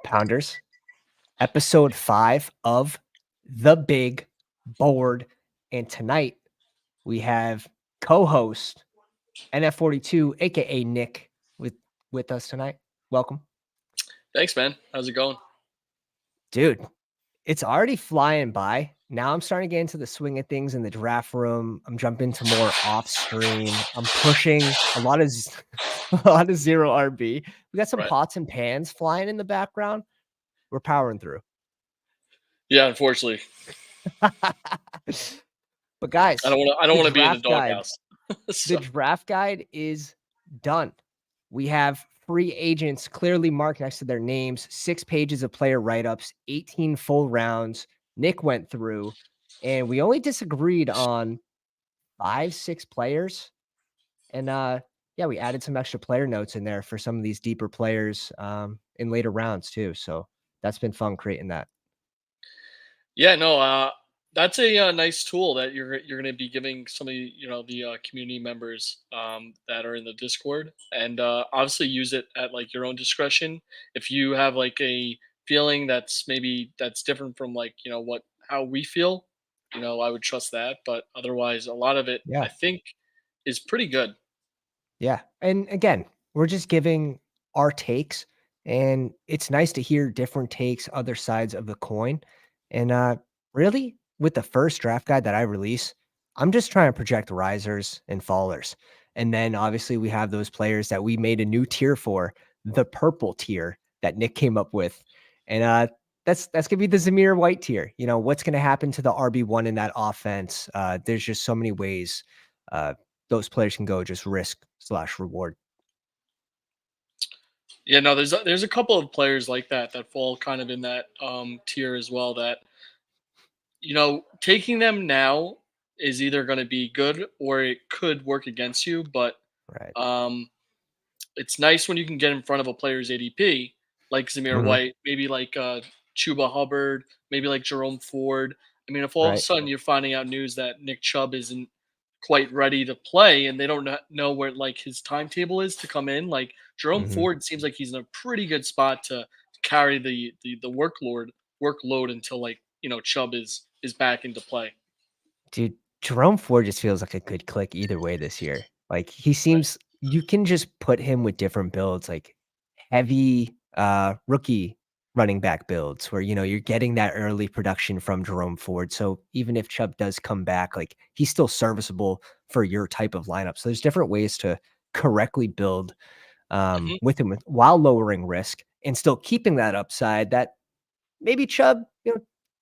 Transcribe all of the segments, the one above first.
Pounders, episode 5 of The Big Board. And tonight we have co-host NF42, aka Nick, with us tonight. Welcome. Thanks, man. How's it going? Dude, it's already flying by. Now I'm starting to get into the swing of things in the draft room. I'm jumping to more off stream. I'm pushing a lot of zero RB. We got some Right. pots and pans flying in the background. We're powering through. Yeah, unfortunately, But guys, I don't want to be in the guide, doghouse. the draft guide is done. We have free agents clearly marked next to their names, 6 pages of player write-ups, 18 full rounds. Nick went through, and we only disagreed on 5-6 players. And yeah, we added some extra player notes in there for some of these deeper players in later rounds too. So that's been fun creating that. Yeah, no, that's a nice tool that you're going to be giving some of the community members that are in the Discord, and obviously use it at like your own discretion. If you have like a feeling that's different from like what how we feel, I would trust that. But otherwise, a lot of it I Yeah. think is pretty good. Yeah. And again, we're just giving our takes, and it's nice to hear different takes, other sides of the coin. And really, with the first draft guide that I release, I'm just trying to project risers and fallers. And then obviously we have those players that we made a new tier for, the purple tier that Nick came up with. And that's gonna be the Zamir White tier. You know, what's gonna happen to the RB1 in that offense? There's just so many ways those players can go, just risk/reward. Yeah, no, there's a couple of players like that fall kind of in that tier as well. That taking them now is either going to be good or it could work against you. But Right. um, it's nice when you can get in front of a player's ADP, like Zamir Mhm. White, maybe like Chuba Hubbard, maybe like Jerome Ford. I mean, if all of a Right. sudden you're finding out news that Nick Chubb isn't quite ready to play and they don't know where like his timetable is to come in, like Jerome Mhm. Ford seems like he's in a pretty good spot to carry the workload until like Chubb is back into play. Dude, Jerome Ford just feels like a good click either way this year. Like, he Right. seems you can just put him with different builds, like heavy, rookie running back builds where, you're getting that early production from Jerome Ford. So even if Chubb does come back, like, he's still serviceable for your type of lineup. So there's different ways to correctly build Mhm. with him while lowering risk and still keeping that upside that maybe Chubb,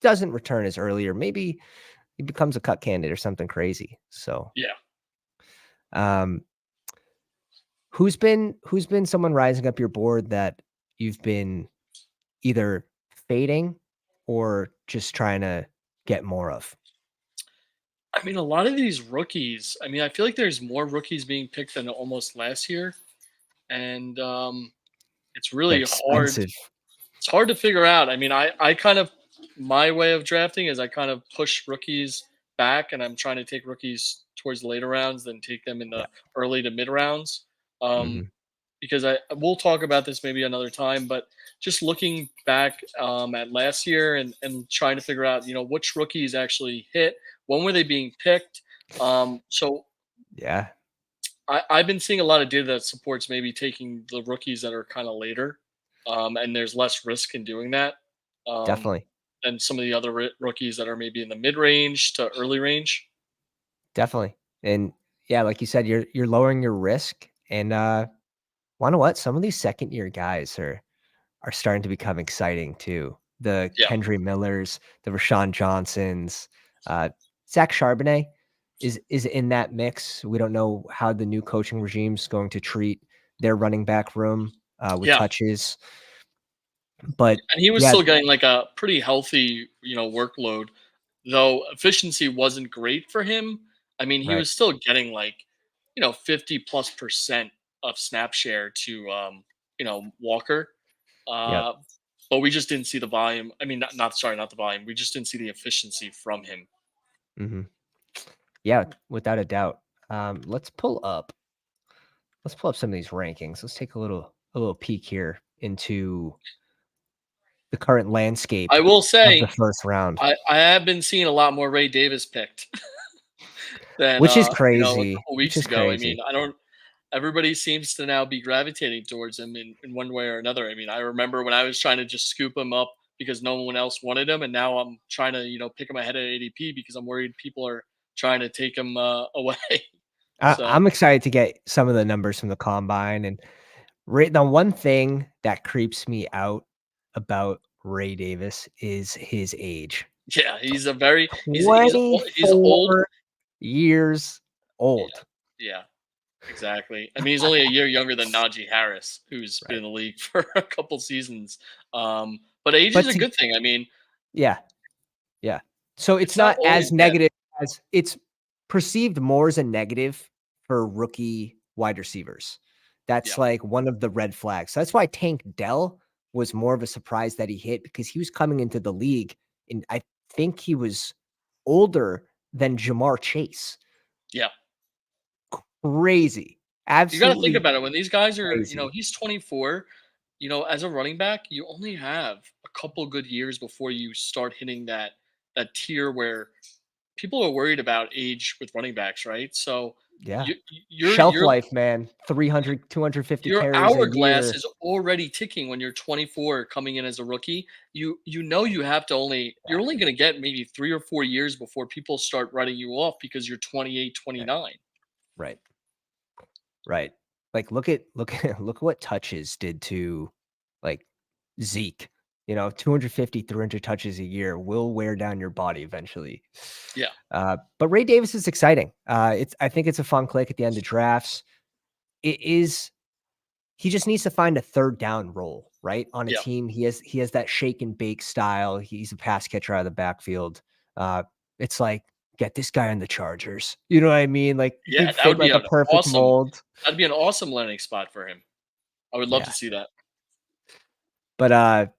doesn't return as early, or maybe he becomes a cut candidate or something crazy. So, Yeah. um, who's been someone rising up your board that you've been either fading or just trying to get more of? I mean, a lot of these rookies. I mean, I feel like there's more rookies being picked than almost last year, and it's They're really hard. expensive. It's hard to figure out. I mean, I kind of my way of drafting is I kind of push rookies back, and I'm trying to take rookies towards the later rounds, then take them in Yeah. the early to mid rounds. Um, Mhm. because we'll talk about this maybe another time, but just looking back at last year and trying to figure out which rookies actually hit, when were they being picked. So Yeah, I've been seeing a lot of data that supports maybe taking the rookies that are kind of later, and there's less risk in doing that um, definitely. than some of the other rookies that are maybe in the mid range to early range. Definitely. And yeah, like you said, you're lowering your risk. And wanna what? Some of these second year guys are starting to become exciting too. The Yeah. Kendry Millers, the Rashawn Johnsons, uh, Zach Charbonnet is in that mix. We don't know how the new coaching regime's going to treat their running back room with Yeah. touches, but And he was yeah, still getting like a pretty healthy, workload, though efficiency wasn't great for him. I mean, he right, was still getting like, 50+% of snap share to, Walker. yep, Uh, but we just didn't see the volume. I mean, not the volume. We just didn't see the efficiency from him. hmm yeah, without a doubt. Um, let's pull up. Let's pull up some of these rankings. Let's take a little peek here into the current landscape I will of the say first round, I have been seeing a lot more Ray Davis picked than which is a crazy, couple which weeks is ago. I mean, crazy. I don't. Everybody seems to now be gravitating towards him in one way or another. I mean, I remember when I was trying to just scoop him up because no one else wanted him, and now I'm trying to pick him ahead of ADP because I'm worried people are trying to take him away. So I'm excited to get some of the numbers from the combine, and the one thing that creeps me out about Ray Davis is his age. yeah, he's a very he's old. 24 years Yeah, old. yeah, exactly. I mean, he's only a year younger than Najee Harris, who's been Right. in the league for a couple seasons. But age is But a to good thing. I mean, yeah, yeah. So it's it's not not always as bad. negative as it's perceived more as a negative for rookie wide receivers. That's Yeah, like one of the red flags. So that's why Tank Dell was more of a surprise that he hit because he was coming into the league and I think he was older than Jamar Chase. yeah. Crazy. You got to think Absolutely about it. When these guys are, crazy. he's 24. As a running back, you only have a couple good years before you start hitting that tier where people are worried about age with running backs, right? So Yeah. you you're Shelf you're life, man. 300, 250 your carries a hourglass year. is already ticking when you're 24 coming in as a rookie. You have to Yeah. you're only going to get maybe 3 or 4 years before people start writing you off because you're 28, Right. 29. Right. Right. Like look at look what touches did to like Zeke. 250, 300 touches a year will wear down your body eventually. Yeah. But Ray Davis is exciting. I think it's a fun click at the end of drafts. It is he just needs to find a third down role, right? On a Yeah. team. He has that shake and bake style. He's a pass catcher out of the backfield. Uh, it's like, get this guy on the Chargers. You know what I mean? Like Yeah, he'd fit like a perfect mold. that'd be an awesome landing spot for him. I would love to Yeah. see that. But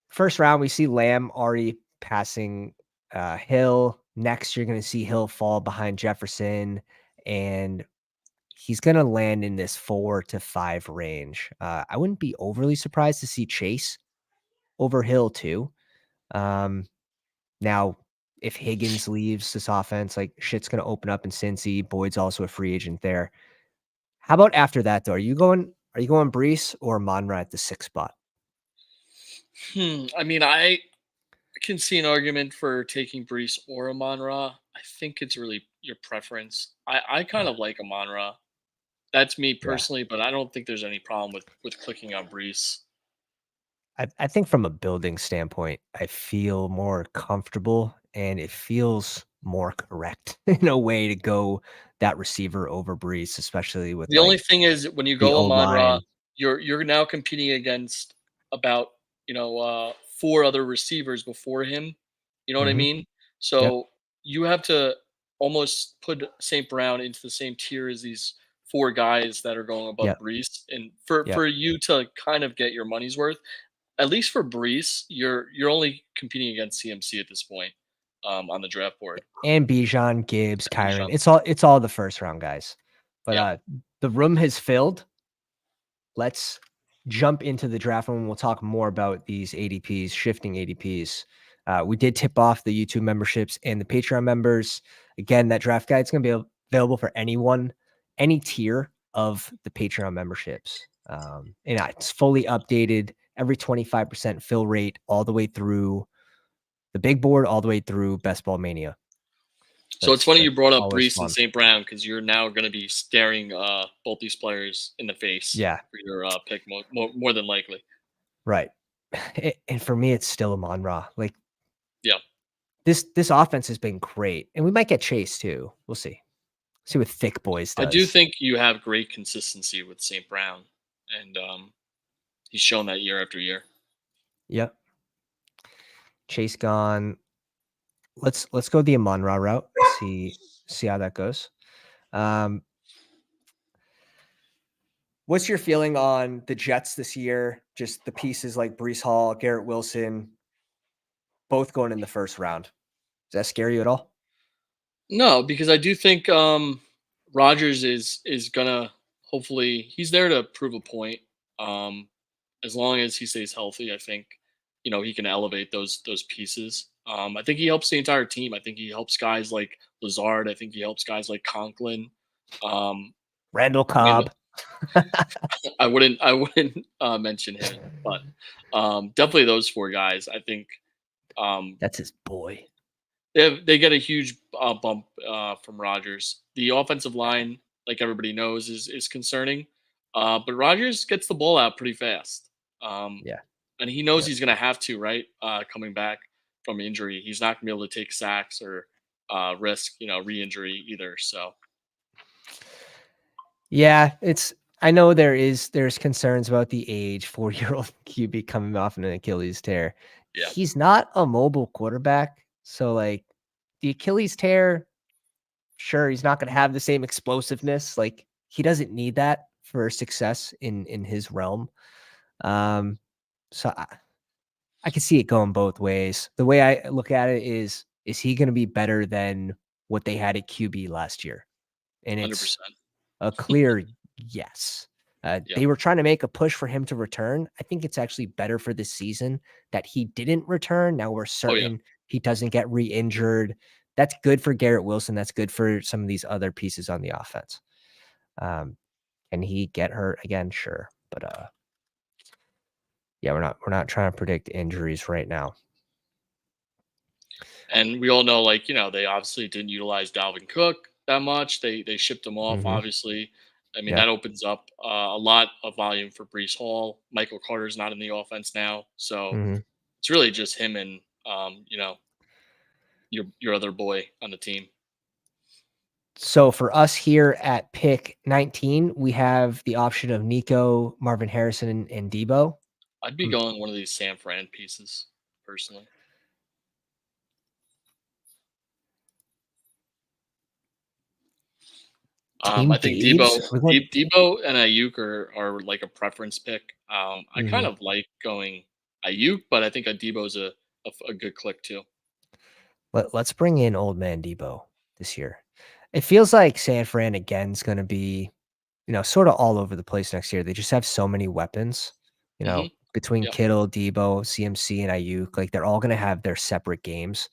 first round, we see Lamb already passing Hill. Next, you're gonna see Hill fall behind Jefferson, and he's gonna land in this 4 to 5 range. I wouldn't be overly surprised to see Chase over Hill too. Um, now, if Higgins leaves this offense, like shit's gonna open up in Cincy. Boyd's also a free agent there. How about after that though? Are you going Brees or Monra at the 6th spot? I mean, I can see an argument for taking Brees or Amon-Ra. I think it's really your preference. I kind Yeah, of like Amon-Ra. That's me yeah. personally, but I don't think there's any problem with clicking on Brees. I think from a building standpoint, I feel more comfortable and it feels more correct in a way to go that receiver over Brees, especially with The only like thing is when you the go O Amon-Ra, line. you're now competing against about, 4 other receivers before him. You know what I Hmm. mean? Yep. So, you have to almost put St. Brown into the same tier as these 4 guys that are going above Yep. Brees, and for Yep. you to kind of get your money's worth, at least for Brees, you're only competing against CMC at this point, on the draft board. And Bijan, Gibbs, And Kyron. Bijan. It's all the first round guys. But Yeah. the room has filled. Let's jump into the draft room. We'll talk more about these ADPs, shifting ADPs. We did tip off the YouTube memberships and the Patreon members. Again, that draft guide is going to be available for anyone, any tier of the Patreon memberships. And it's fully updated, every 25% fill rate, all the way through the big board, all the way through Best Ball Mania. So it's That's funny you that's brought up always Brees and fun. St. Brown because you're now going to be staring both these players in the face Yeah, for your pick more than likely. right. And for me, it's still Amon Ra. Like Yeah, this offense has been great, and we might get Chase too. We'll see. See what Thick Boys I do does. think you have great consistency with St. Brown, and he's shown that year after year. Yep. Chase gone. Let's go the Amon Ra route. See how that goes. Um, what's your feeling on the Jets this year? Just the pieces like Brees Hall, Garrett Wilson, both going in the first round. Does that scare you at all? No, because I do think Rogers is gonna hopefully he's there to prove a point. Um, as long as he stays healthy, I think he can elevate those pieces. I think he helps the entire team. I think he helps guys like Lazard. I think he helps guys like Conklin. Um, Randall I mean, Cobb. I wouldn't mention him, but definitely those four guys. I think um, That's his boy. they get a huge bump from Rodgers. The offensive line, like everybody knows, is concerning, but Rodgers gets the ball out pretty fast, Yeah. and he knows Yep. he's going to have to, right? Coming back from injury, he's not going to be able to take sacks or risk re-injury either. So Yeah, I know there's concerns about the age, 4-year-old QB coming off an Achilles tear. yeah, He's not a mobile quarterback, so, like, the Achilles tear, sure, he's not gonna have the same explosiveness, like, he doesn't need that for success in his realm. Um, so I can see it going both ways. The way I look at it is he gonna be better than what they had at QB last year? And it's 100%. a clear yes. Yeah. They were trying to make a push for him to return. I think it's actually better for this season that he didn't return. Now we're Oh yeah. certain he doesn't get re-injured. That's good for Garrett Wilson. That's good for some of these other pieces on the offense. Um, can he get hurt again? Sure, but yeah, we're not trying to predict injuries right now. And we all know, like, they obviously didn't utilize Dalvin Cook that much. They shipped him off, Hmm. obviously. I mean, that Yep. opens up a lot of volume for Brees Hall. Michael Carter's not in the offense now, so Hmm. it's really just him and your other boy on the team. So for us here at pick 19, we have the option of Nico, Marvin Harrison, and Debo. I'd be Um, going one of these San Fran pieces personally. Team I think Dave's? Are we going Debo and Ayuk are like a preference pick. I kind Mhm. of like going Ayuk, but I think a Debo's a good click too. Let's bring in old man Debo this year. It feels like San Fran again is gonna be, sorta all over the place next year. They just have so many weapons, Hmm. between Yeah. Kittle, Debo, CMC, and Ayuk, like, they're all gonna have their separate games.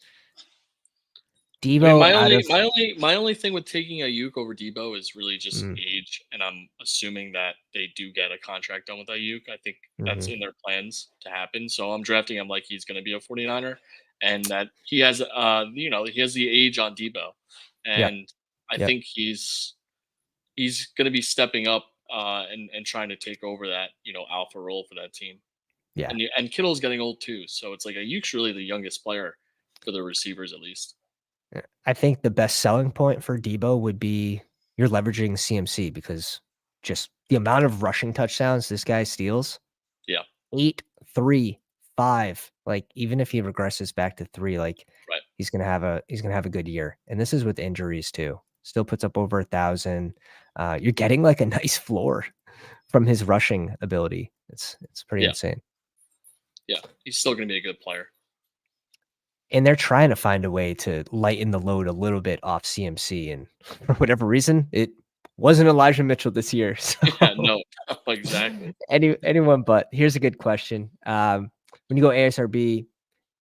I mean, Deebo my out only of my only my only thing with taking Ayuk over Debo is really just mm, age, and I'm assuming that they do get a contract done with Ayuk. I think that's mhm. in their plans to happen. So I'm drafting him like he's going to be a 49er, and that he has the age on Debo, Yep, and I yep, think he's going to be stepping up and trying to take over that alpha role for that team. yeah. And Kittle's getting old too, so it's like Ayuk's really the youngest player for the receivers at least. I think the best selling point for Debo would be you're leveraging CMC because just the amount of rushing touchdowns this guy steals. Yeah. 8, 3, 5. Like, even if he regresses back to 3, like, Right. he's gonna have a good year, and this is with injuries too. Still puts up over 1,000. You're getting, like, a nice floor from his rushing ability. It's pretty Yeah. insane, Yeah, he's still gonna be a good player. and they're trying to find a way to lighten the load a little bit off CMC, and for whatever reason, it wasn't Elijah Mitchell this year, Yeah, so no, exactly. anyone but. Here's a good question. When you go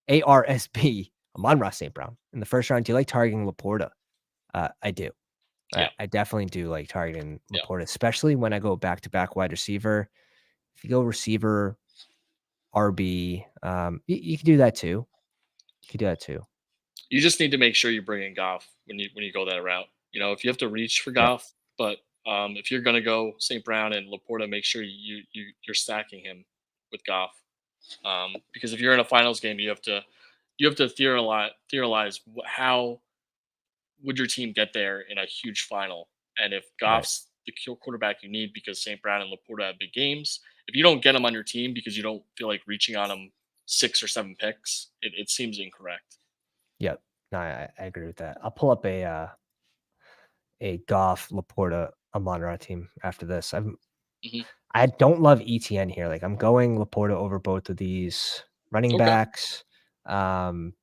ARSB, Amon-Ra St. Brown in the first round. Do you like targeting Laporta? I do. I, Yeah, I definitely do like targeting yeah. Laporta, especially when I go back to back wide receiver. If you go receiver, RB, you can do that too. You can do that too. You just need to make sure you bring in Goff when you go that route. If you have to reach for Yep. Goff, but if you're gonna go St. Brown and Laporta, make sure you're stacking him with Goff. Because if you're in a finals game, you have to theorize how would your team get there in a huge final? And if Right. Goff's the quarterback you need because St. Brown and Laporta have big games, if you don't get him on your team because you don't feel like reaching on him 6 or 7 picks, it seems incorrect. Yep. No, I agree with that. I'll pull up a Goff Laporta Amon-Ra team after this. Hmm. I don't love ETN here. Like, I'm going Laporta over both of these running Okay. backs. Um,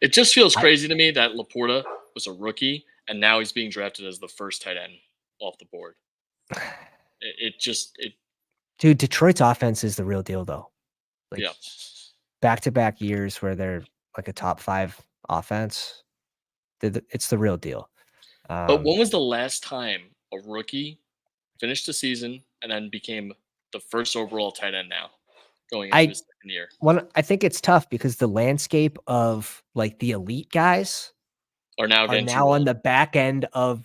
It just feels I crazy to me that Laporta was a rookie and now he's being drafted as the first tight end off the board. It just it Dude, Detroit's offense is the real deal, though. Like Yeah. back-to-back years where they're like a top 5 offense. It's the real deal. But Um, when was the last time a rookie finished the season and then became the first overall tight end now going into I his second year I think it's tough because the landscape of like the elite guys are now are getting too now on old? the back end of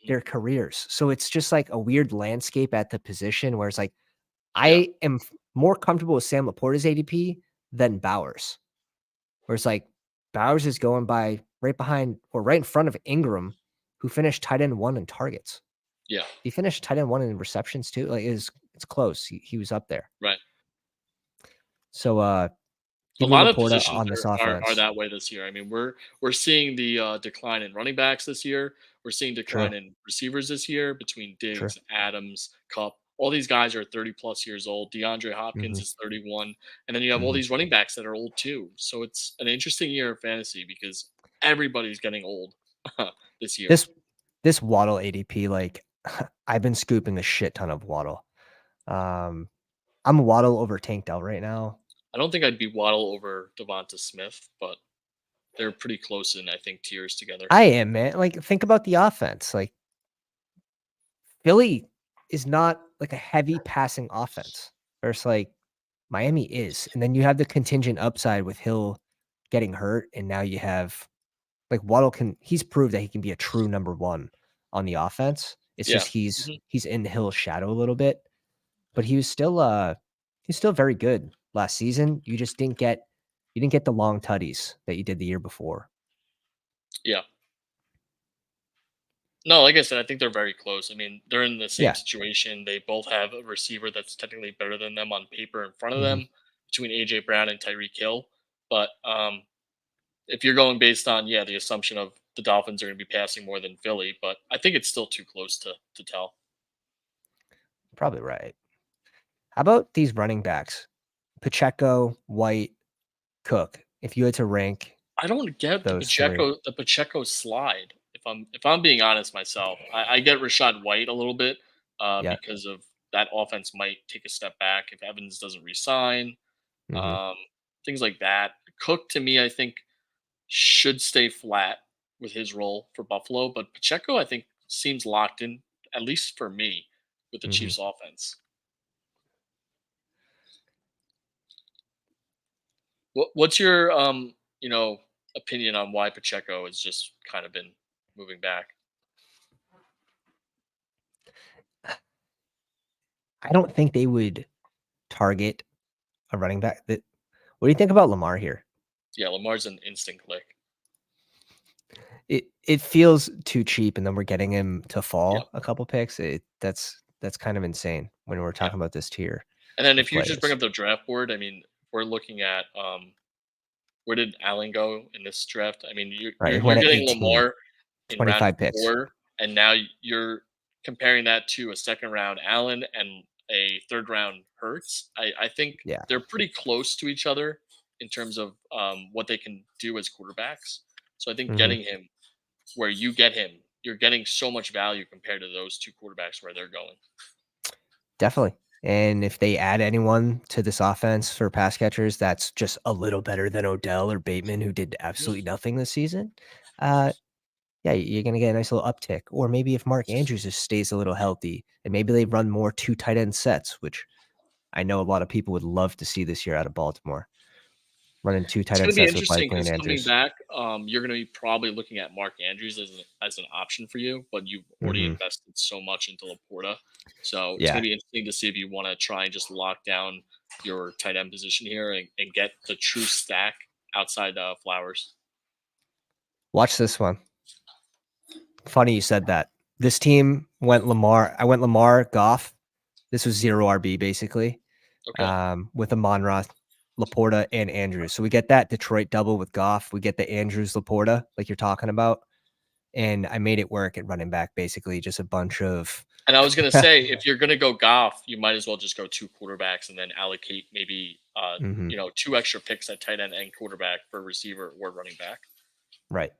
Mhm. their careers. So it's just like a weird landscape at the position where it's like Yeah. I am more comfortable with Sam Laporta's ADP than Bowers. Where it's like Bowers is going by right behind or right in front of Ingram, who finished tight end 1 in targets. Yeah. He finished tight end 1 in receptions too. Like it's close. He was up there. Right. So A give me lot of Laporta positions on this are offense. that way this year. I mean, we're seeing the decline in running backs this year. We're seeing decline True. in receivers this year between True. Diggs, Adams, Cup. All these guys are 30 plus years old. DeAndre Hopkins Hmm. is 31, and then you have all Hmm. these running backs that are old too. So it's an interesting year of fantasy because everybody's getting old this year. This this Waddle ADP, like I've been scooping a shit ton of Waddle. Um, I'm Waddle over Tank Dell right now. I don't think I'd be Waddle over Devonta Smith, but they're pretty close in I think tiers together. I am, man. Like, think about the offense. Like, Philly is not like a heavy passing offense. Versus like Miami is. And then you have the contingent upside with Hill getting hurt. And now you have like Waddle he's proved that he can be a true number one on the offense. It's Yeah. just Mhm. he's in Hill's shadow a little bit. But he's still very good last season. You didn't get the long tutties that you did the year before. Yeah. No, like I said, I think they're very close. I mean, they're in the same Yeah. situation. They both have a receiver that's technically better than them on paper in front of Hmm. them between AJ Brown and Tyreek Hill. But if you're going based on the assumption of the Dolphins are going to be passing more than Philly, but I think it's still too close to tell. Probably right. How about these running backs? Pacheco, White, Cook. If you had to rank I don't get those three. The Pacheco slide. If I'm being honest myself, I get Rashad White a little bit Yeah. because of that offense might take a step back if Evans doesn't resign. Hmm. Um, things like that. Cook to me, I think should stay flat with his role for Buffalo, but Pacheco I think seems locked in at least for me with the Hmm. Chiefs offense. What's your opinion on why Pacheco has just kind of been moving back? I don't think they would target a running back. What do you think about Lamar here? Yeah, Lamar's an instant click. It feels too cheap, and then we're getting him to Yeah, fall a couple picks. That's kind of insane when we're yeah. talking about this tier And then of if you just bring players. up the draft board, I mean, we're looking at where did Allen go in this draft? I mean, you're Right, you're, he you're went at getting 18, Lamar in round 25 picks. 4, and now you're comparing that to a second round Allen and a third round Hurts. I think Yeah. they're pretty close to each other in terms of what they can do as quarterbacks. So I think Mhm. getting him where you get him, you're getting so much value compared to those two quarterbacks where they're going. Definitely. And if they add anyone to this offense for pass catchers that's just a little better than Odell or Bateman, who did absolutely nothing this season, uh, yeah, you're gonna get a nice little uptick. Or maybe if Mark Andrews just stays a little healthy, and maybe they run more 2 tight end sets, which I know a lot of people would love to see this year out of Baltimore, running 2 tight It's end going to be sets with interesting Likely and because coming Andrews. back, you're going to be probably looking at Mark Andrews as an option for you, but you've already Mhm. invested so much into Laporta. So it's going Yeah. to be interesting to see if you want to try and just lock down your tight end position here and get the true stack outside Flowers. Watch this one. Funny you said that. This team went Lamar I went Lamar, Goff. This was 0 RB basically, Okay. with Amon-Ra, Laporta, and Andrews. So we get that Detroit double with Goff. We get the Andrews, Laporta, like you're talking about, and I made it work at running back, basically just a bunch of And I was going to say, if you're going to go Goff, you might as well just go two quarterbacks and then allocate maybe, Mhm, two extra picks at tight end and quarterback for receiver or running back. right.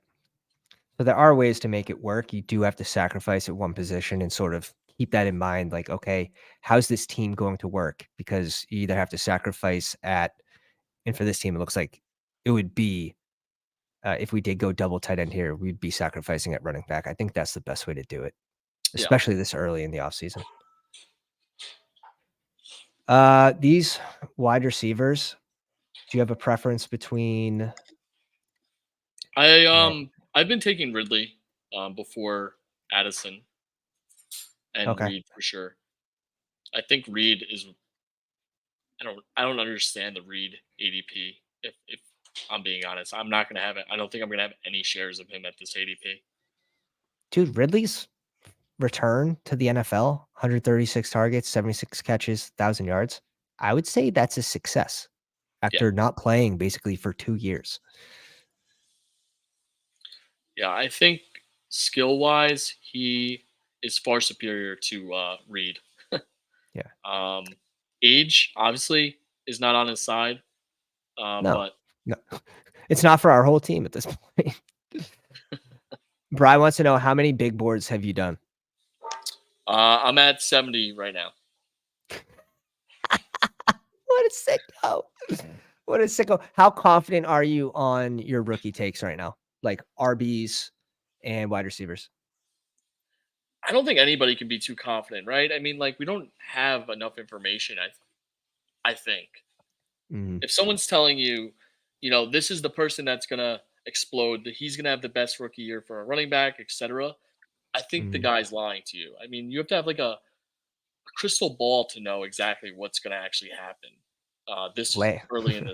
So there are ways to make it work. You do have to sacrifice at one position and sort of keep that in mind. Like, okay, how's this team going to work? Because you either have to sacrifice and for this team, it looks like it would be, if we did go double tight end here, we'd be sacrificing at running back. I think that's the best way to do it, Yeah. especially this early in the offseason. These wide receivers, do you have a preference between? I've been taking Ridley before Addison and Okay. Reed for sure. I think Reed is I don't understand the Reed ADP. If I'm being honest, I'm not gonna have it. I don't think I'm gonna have any shares of him at this ADP. Dude, Ridley's return to the NFL, 136 targets, 76 catches, 1,000 yards. I would say that's a success Yeah, after not playing basically for 2 years. yeah. I think skill wise, he is far superior to Reed. Yeah. Um, age obviously is not on his side, No. but No. It's not for our whole team at this point. Brian wants to know, how many big boards have you done? I'm at 70 right now. What a sicko. What a sicko. How confident are you on your rookie takes right now? Like RBs and wide receivers? I don't think anybody can be too confident, right? I mean, like we don't have enough information. I think Mhm, if someone's telling you, this is the person that's gonna explode, that he's gonna have the best rookie year for a running back, etc. I think the mhm. guy's lying to you. I mean, you have to have like a crystal ball to know exactly what's gonna actually happen. This La early in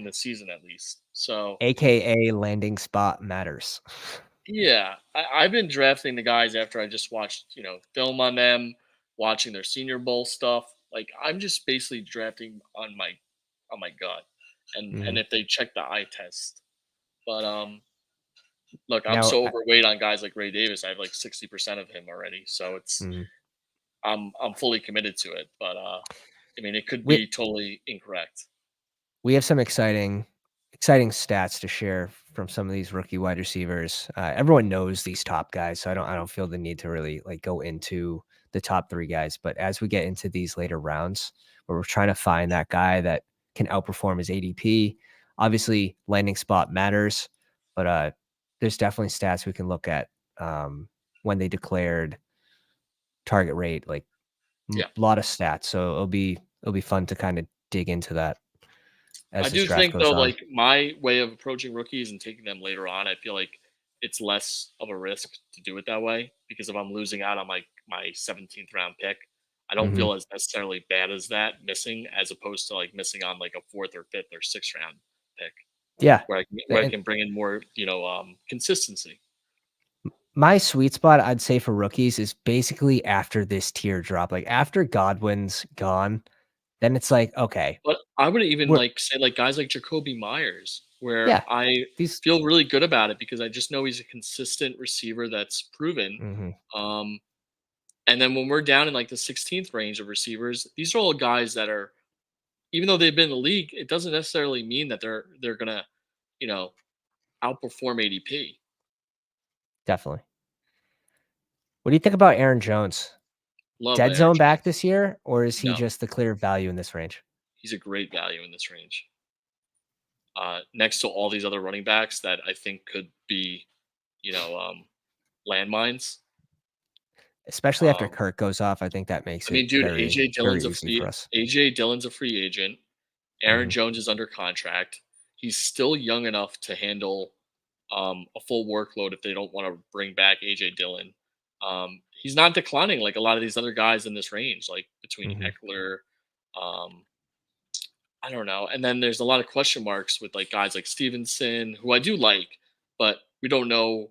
the season, at least. So AKA landing spot matters. yeah, I've been drafting the guys after I just watched, film on them, watching their Senior Bowl stuff. Like I'm just basically drafting on my gut, and Mhm. if they check the eye test. But look, I'm Now so overweight on guys like Ray Davis. I have like 60% of him already, so mhm. I'm fully committed to it. But I mean, it could We be totally incorrect. we have some exciting stats to share from some of these rookie wide receivers. Everyone knows these top guys, so I don't feel the need to really like go into the top 3 guys. But as we get into these later rounds, where we're trying to find that guy that can outperform his ADP, obviously landing spot matters, but there's definitely stats we can look at, when they declared target rate, like Yeah. a lot of stats. So it'll be fun to kind of dig into that I as this do draft think though, goes on. like my way of approaching rookies and taking them later on, I feel like it's less of a risk to do it that way because if I'm losing out on my 17th round pick, I don't Mhm. feel as necessarily bad as that missing as opposed to like missing on like a fourth or fifth or sixth round pick Yeah. where I And can bring in more consistency. my sweet spot, I'd say for rookies is basically after this tier drop. Like after Godwin's gone, then it's like, okay, But I would even we're like say like guys like Jacoby Myers, where yeah, I these feel really good about it because I just know he's a consistent receiver that's proven. mhm, Um, And then when we're down in like the 16th range of receivers, these are all guys that are, even though they've been in the league, it doesn't necessarily mean that they're gonna, you know, outperform ADP. definitely. What do you think about Aaron Jones? Love Dead Aaron zone back Jones. this year, or is he No, just the clear value in this range? he's a great value in this range. Next to all these other running backs that I think could be, you know, landmines. Especially after Um, Kirk goes off, I think that makes I it mean, dude, very, very easy for us. AJ Dillon's a free agent. Aaron Mhm. Jones is under contract. He's still young enough to handle a full workload if they don't want to bring back AJ Dillon. He's not declining like a lot of these other guys in this range, like between Mhm. Eckler. Um, I don't know. And then there's a lot of question marks with like guys like Stevenson, who I do like, but we don't know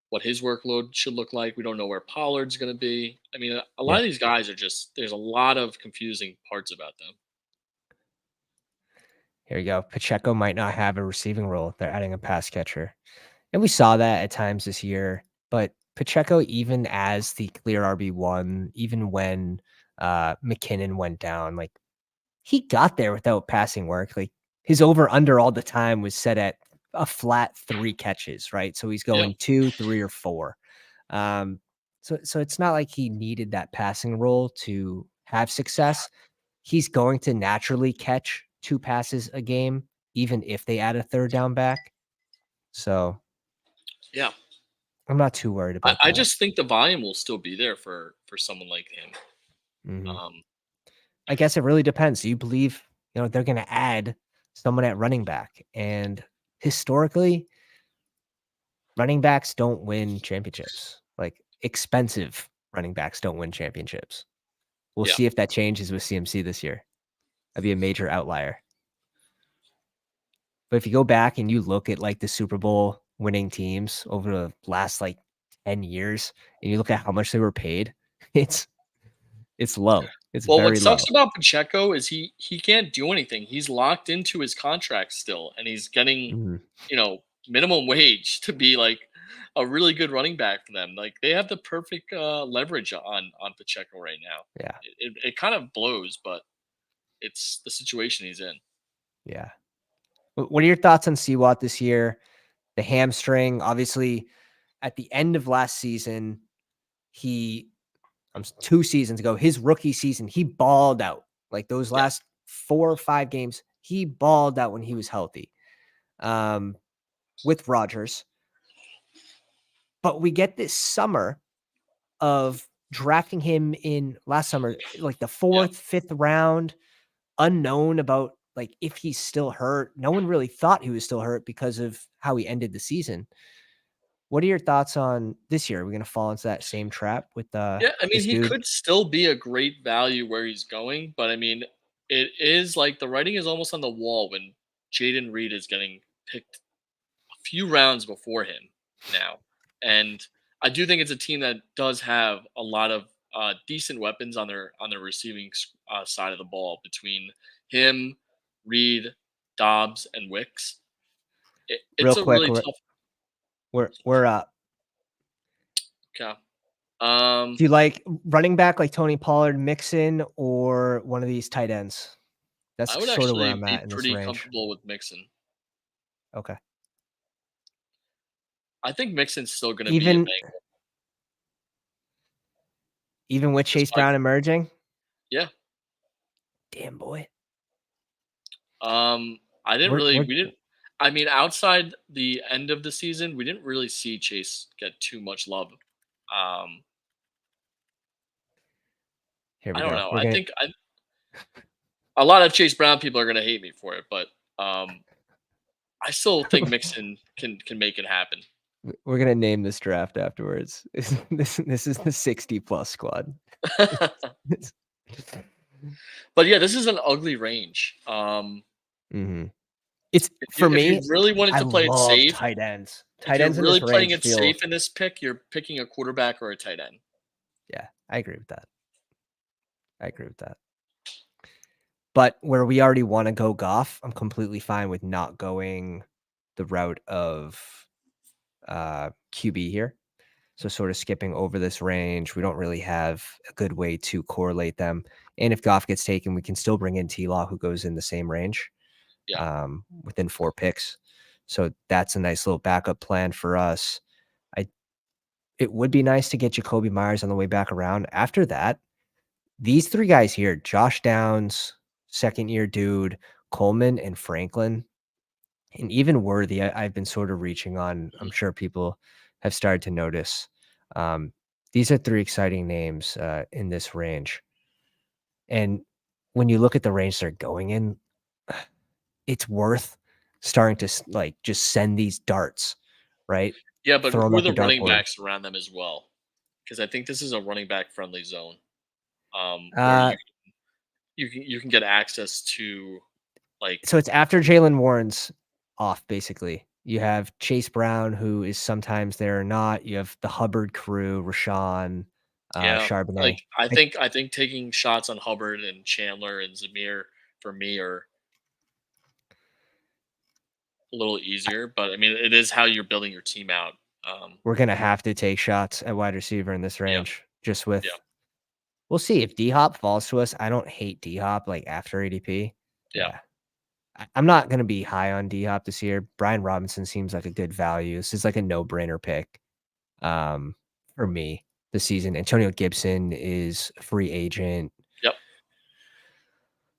what his workload should look like. We don't know where Pollard's going to be. I mean, a lot Yeah. of these guys are just, there's a lot of confusing parts about them. Here you go. Pacheco might not have a receiving role. They're adding a pass catcher. And we saw that at times this year, but Pacheco, even as the clear RB1, even when McKinnon went down, like he got there without passing work. Like his over under all the time was set at a flat 3 catches, right? So he's Yeah. going 2, 3, or 4. Um, So it's not like he needed that passing role to have success. He's going to naturally catch 2 passes a game, even if they add a 3rd down back. So, Yeah. I'm not too worried about I that. just think the volume will still be there for someone like him. Mhm. Um, I guess it really depends. Do you believe, they're gonna add someone at running back? And historically, running backs don't win championships. Like, expensive running backs don't win championships. We'll yeah. see if that changes with CMC this year. That'd be a major outlier. But if you go back and you look at, like, the Super Bowl winning teams over the last, like, 10 years, and you look at how much they were paid, it's it's low. It's Well, what very sucks low. about Pacheco is he can't do anything. He's locked into his contract still, and he's getting, Mhm. minimum wage to be like a really good running back for them. Like they have the perfect leverage on Pacheco right now. Yeah, It kind of blows, but it's the situation he's in. yeah. What are your thoughts on Seawatt this year? The hamstring, obviously, at the end of last season, he 2 seasons ago, his rookie season, he balled out. Like, those Yeah. last 4 or 5 games, he balled out when he was healthy, um, with Rodgers. But we get this summer of drafting him in last summer, like, the Yeah. 4th, 5th round, unknown about, like, if he's still hurt. No one really thought he was still hurt because of how he ended the season. What are your thoughts on this year? Are we gonna fall into that same trap with, Yeah, I mean, this he dude? could still be a great value where he's going, but I mean, it is like the writing is almost on the wall when Jaden Reed is getting picked a few rounds before him now. And I do think it's a team that does have a lot of decent weapons on their receiving side of the ball between him, Reed, Dobbs, and Wicks. Real It's a quick, really we're tough. we're up. Okay. Do you like running back like Tony Pollard, Mixon, or one of these tight ends? I That's would sort of where actually I'm be at in this pretty range. comfortable with Mixon. Okay. I think Mixon's still going to be a Even Bengal. even with Chase Despite Brown emerging? Yeah. Damn, boy. I didn't really We're we didn't I mean, outside the end of the season, we didn't really see Chase get too much love. Um, here I we don't go. know. We're gonna A lot of Chase Brown people are gonna hate me for it, but I still think Mixon can make it happen. we're gonna name this draft afterwards. This is the 60 plus squad. It's But yeah, this is an ugly range. Mhm. It's for If you me, really wanted I to play it love safe, tight ends. if Tight you're ends in really this playing range it feel safe in this pick, you're picking a quarterback or a tight end. yeah, I agree with that. I agree with that. But where we already wanna go Goff, I'm completely fine with not going the route of, QB here. So sort of skipping over this range, we don't really have a good way to correlate them. And if Goff gets taken, we can still bring in T-Law, who goes in the same range, Yeah. within 4 picks. So that's a nice little backup plan for us. I It would be nice to get Jacoby Myers on the way back around. After that, these 3 guys here, Josh Downs, second-year dude, Coleman, and Franklin, and even Worthy, I've been sort of reaching on. I'm Mhm. sure people have started to notice. Um, these are 3 exciting names, in this range, and when you look at the range they're going in, it's worth starting to like, just send these darts, right? Yeah, but Throw them who are at the the running dartboard. backs around them as well? Because I think this is a running back friendly zone, where Uh, you can get access to like so it's after Jalen Warren's off, basically. You have Chase Brown, who is sometimes there or not. You have the Hubbard crew, Rashawn, yeah, like Charbonnet. I think taking shots on Hubbard and Chandler and Zamir for me are a little easier, but I mean it is how you're building your team out. We're gonna have to take shots at wide receiver in this Yeah, range. Just yeah, with we'll see if D Hop falls to us. I don't hate D Hop like after ADP. yeah. Yeah. I'm not gonna be high on D Hop this year. Brian Robinson seems like a good value. This is like a no-brainer pick for me. the season. Antonio Gibson is a free agent. Yep.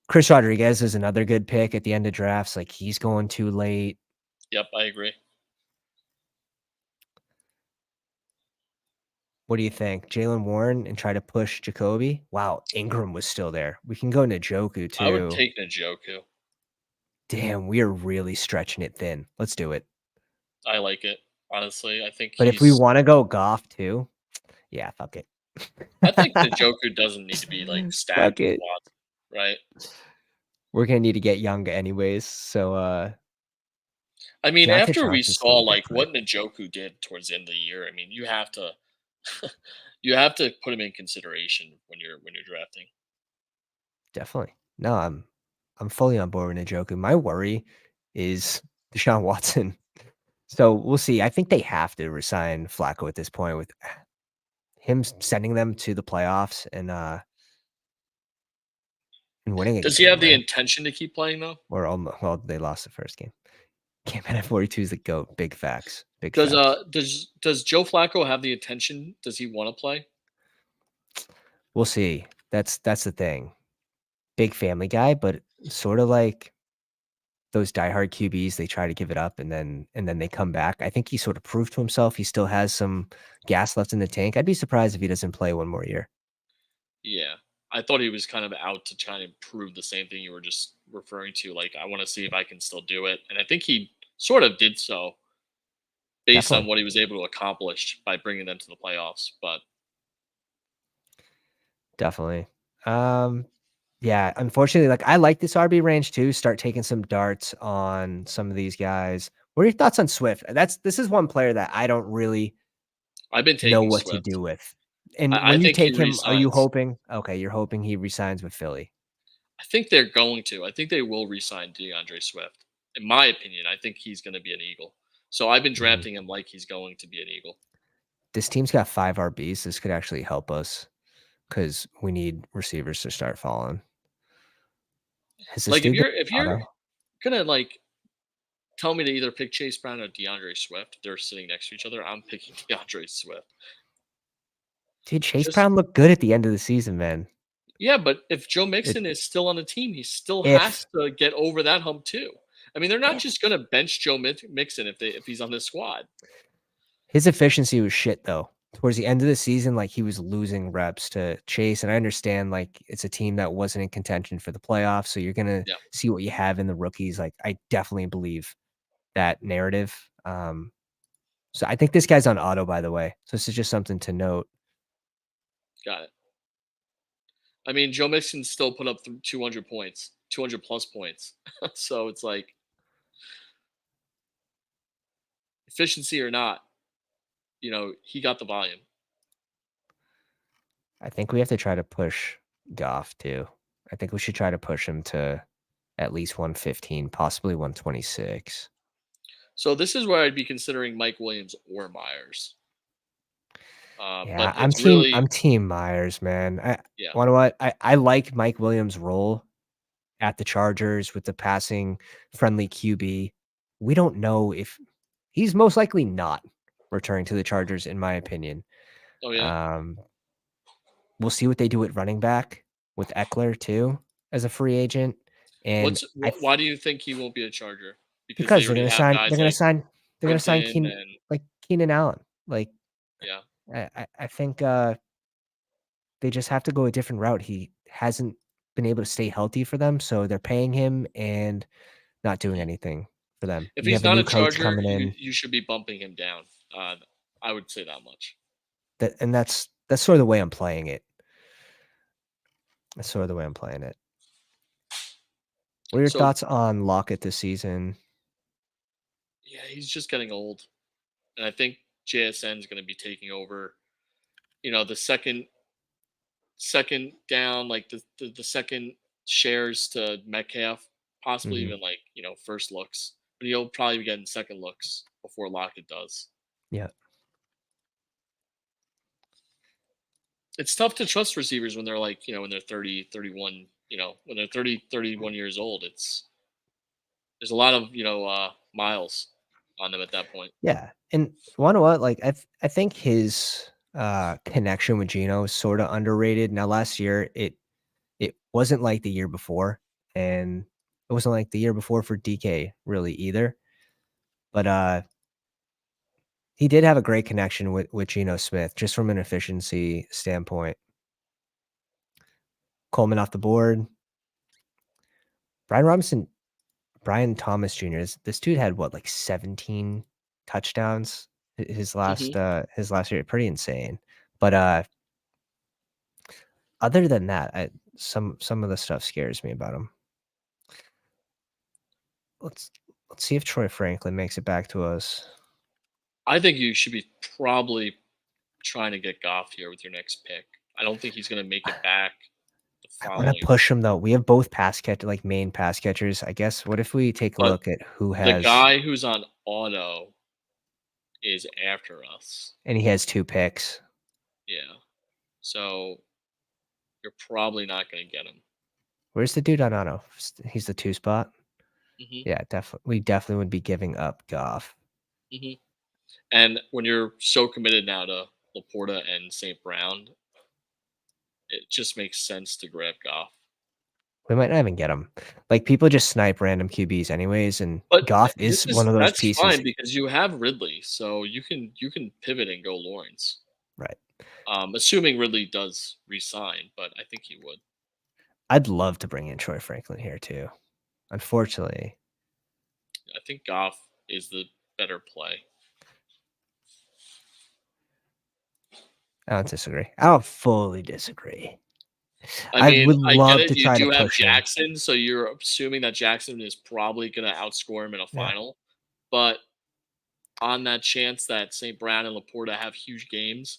Chris Rodriguez is another good pick at the end of drafts. Like, he's going too late. Yep. I agree. What do you think? Jalen Warren and try to push Jacoby? Wow, Ingram was still there. We can go Njoku I would too. take Njoku. Damn, we are really stretching it thin. Let's do it. I like it. Honestly, I think But if we he's. want to go Goff too, yeah, fuck it. I think Njoku doesn't need to be like Fuck stacked with it. Watson, right? We're gonna need to get Young anyways. So I mean, Deontay after we Johnson's still saw a good like play. what Njoku did towards the end of the year, I mean, you have to you have to put him in consideration when you're drafting. Definitely. No, I'm fully on board with Njoku. My worry is Deshaun Watson. So we'll see. I think they have to resign Flacco at this point with him sending them to the playoffs and winning a Does he game, have the right? intention to keep playing though? Or almost, well, they lost the first game. Game NF42 is the GOAT. Big facts. Big Does facts. Joe Flacco have the intention? Does he want to play? We'll see. That's the thing. Big family guy, but sort of like those diehard QBs, they try to give it up and then they come back. I think he sort of proved to himself he still has some gas left in the tank. I'd be surprised if he doesn't play one more year. Yeah. I thought he was kind of out to try and prove the same thing you were just referring to. Like, I want to see if I can still do it. And I think he sort of did so based on Definitely. what he was able to accomplish by bringing them to the playoffs. But Definitely. Um, yeah, unfortunately, like I like this RB range too. Start taking some darts on some of these guys. What are your thoughts on Swift? This is one player that I don't really I've been know taking what to Swift. do with. And I when you think he take him, are you resigns. hoping? Okay, you're hoping he resigns with Philly. I think they're going to. I think they will resign DeAndre Swift. In my opinion, I think he's going to be an Eagle. So I've been Mhm. drafting him like he's going to be an Eagle. This team's got 5 RBs. This could actually help us because we need receivers to start falling. Has this Like dude been if you're auto? gonna like tell me to either pick Chase Brown or DeAndre Swift, they're sitting next to each other. I'm picking DeAndre Swift. Dude, Chase Just Brown looked good at the end of the season, man. yeah, but if Joe It Mixon is still on the team, he still if has to get over that hump too. I mean, they're not if just gonna bench Mixon if he's on this squad. his efficiency was shit though. Towards the end of the season, like he was losing reps to Chase, and I understand like it's a team that wasn't in contention for the playoffs, so you're gonna Yeah, see what you have in the rookies. Like I definitely believe that narrative. So I think this guy's on auto, by the way. So this is just something to note. got it. I mean, Joe Mixon still put up 200 points, 200 plus points. So it's like efficiency or not, he got the volume. I think we have to try to push Goff too. I think we should try to push him to at least 115, possibly 126. So this is where I'd be considering Mike Williams or Myers. Yeah, But it's really, I'm team Myers, man. I yeah. You know what? I like Mike Williams' role at the Chargers with the passing friendly QB. We don't know if he's most likely not returning to the Chargers, in my opinion. Oh yeah. Um, we'll see what they do at running back with Eckler too as a free agent. And Why do you think he won't be a Charger? Because they because already have guys like they're gonna sign Brenton and Keenan Allen. Like yeah. I think they just have to go a different route. He hasn't been able to stay healthy for them, so they're paying him and not doing anything for them. If You he's have a not new a coach Charger, coming in. you should be bumping him down. Uh, I would say that much. That's sort of the way I'm playing it. That's sort of the way I'm playing it. What are your So thoughts on Lockett this season? yeah, he's just getting old, and I think JSN is going to be taking over. The second down, like the second shares to Metcalf, possibly Mhm. even like first looks, but he'll probably be getting second looks before Lockett does. Yeah. It's tough to trust receivers when they're like when they're 30, 31. When they're 30, 31 years old, there's a lot of miles on them at that point. Yeah, and you wanna what? Like, I think connection with Geno is sort of underrated. Now, last year it wasn't like the year before, and it wasn't like the year before for DK really either. But he did have a great connection with Geno Smith, just from an efficiency standpoint. Coleman off the board. Brian Robinson, Brian Thomas Jr. This dude had what, like 17 touchdowns Hmm. his last year. Pretty insane. But other than that, some of the stuff scares me about him. Let's let's see if Troy Franklin makes it back to us. I think you should be probably trying to get Goff here with your next pick. I don't think he's going to make it back the I wanna following. push him though. We have both main pass catchers. I guess what if we take a But look at who the has guy who's on auto is after us. and he has 2 picks. Yeah. So you're probably not going to get him. Where's the dude on auto? He's the 2 spot? Hmm. Yeah, definitely. We definitely would be giving up Goff. Hmm. And when you're so committed now to Laporta and St. Brown, it just makes sense to grab Goff. We might not even get him. Like, people just snipe random QBs anyways, and But Goff this is one is of those that's pieces. fine because you have Ridley, so you can pivot and go Lawrence. Right. Assuming Ridley does resign, but I think he would. I'd love to bring in Troy Franklin here too. Unfortunately, I think Goff is the better play. I don't disagree. I don't fully disagree. I I mean, would I get love it. to You try to do have push him. Jackson, so you're assuming that Jackson is probably going to outscore him in a Yeah, final. But on that chance that St. Brown and Laporta have huge games,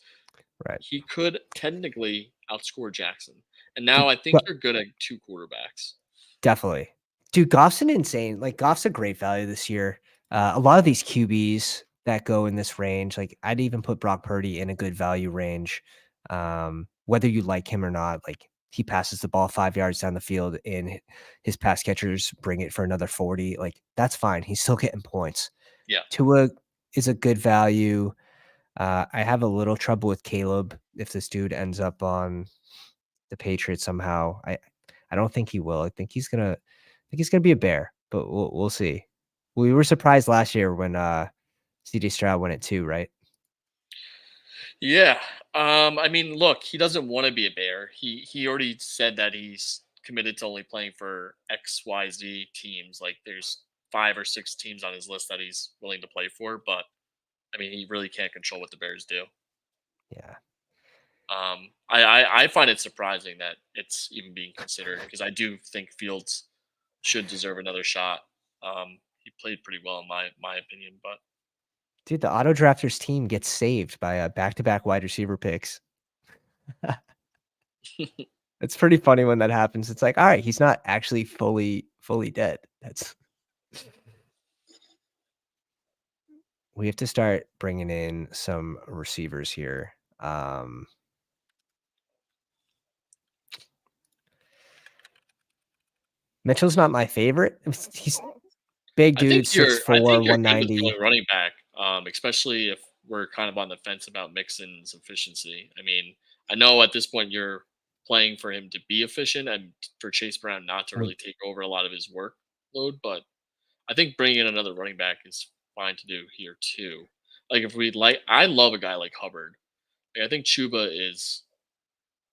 right. he could technically outscore Jackson. And Dude, now I think you're good at two quarterbacks. definitely. Dude, Goff's an insane like, Goff's a great value this year. A lot of these QBs that go in this range, like, I'd even put Brock Purdy in a good value range. Whether you like him or not, like, he passes the ball 5 yards down the field and his pass catchers bring it for another 40, like, that's fine. He's still getting points. Yeah. Tua is a good value. I have a little trouble with Caleb if this dude ends up on the Patriots somehow. I don't think he will. I think he's gonna be a Bear, but we'll see. We were surprised last year when CJ Stroud went at 2, right? Yeah. I mean, look, he doesn't want to be a Bear. He already said that he's committed to only playing for XYZ teams. Like there's 5 or 6 teams on his list that he's willing to play for, but I mean, he really can't control what the Bears do. Yeah. I find it surprising that it's even being considered because I do think Fields should deserve another shot. He played pretty well in my opinion, but Dude, the auto drafters team gets saved by back-to-back wide receiver picks. It's pretty funny when that happens. It's like, all right, he's not actually fully dead. That's we have to start bringing in some receivers here. Mitchell's not my favorite. He's big dude, I think 6'4", you're good with 190. going running back, especially if we're kind of on the fence about Mixon's efficiency. I mean, I know at this point you're playing for him to be efficient and for Chase Brown not to I mean, really take over a lot of his workload, but I think bringing in another running back is fine to do here too. Like if we like, I love a guy like Hubbard. Like, I think Chuba is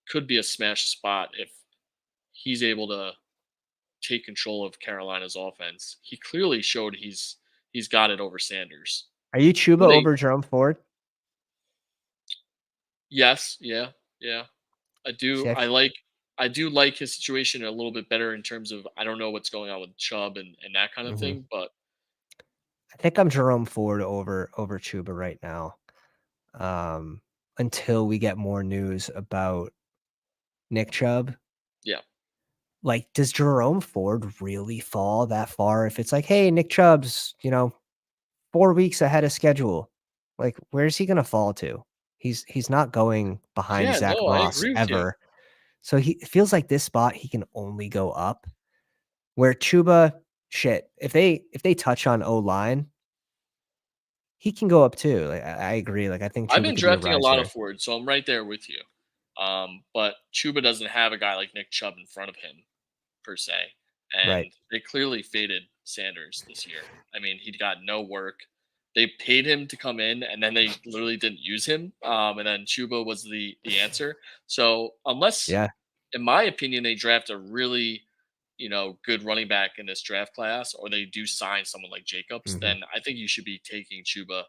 could be a smash spot if he's able to take control of Carolina's offense. He clearly showed he's got it over Sanders. are you Chuba Including over Jerome Ford? yes, yeah, yeah. I See, do. I do like his situation a little bit better in terms of I don't know what's going on with Chubb and that kind of mhm. thing, but I think I'm Jerome Ford over Chuba right now. Um, until we get more news about Nick Chubb. yeah. Like, does Jerome Ford really fall that far if it's like, hey, Nick Chubb's, 4 weeks ahead of schedule? Like, where's he gonna fall to? He's not going behind Yeah, Zach no, I Moss agree with you. ever. So he it feels like this spot he can only go up. Where Chuba, shit, if they touch on O line, he can go up too. Like, I agree. Like, I think I've Chuba been could be a drafting a lot of riser. Ford, so I'm right there with you. But Chuba doesn't have a guy like Nick Chubb in front of him per se, Right. and they clearly faded Sanders this year. I mean, he got no work. They paid him to come in, and then they literally didn't use him. And then Chuba was the answer. So unless, Yeah. in my opinion, they draft a really good running back in this draft class, or they do sign someone like Jacobs, Hmm. then I think you should be taking Chuba,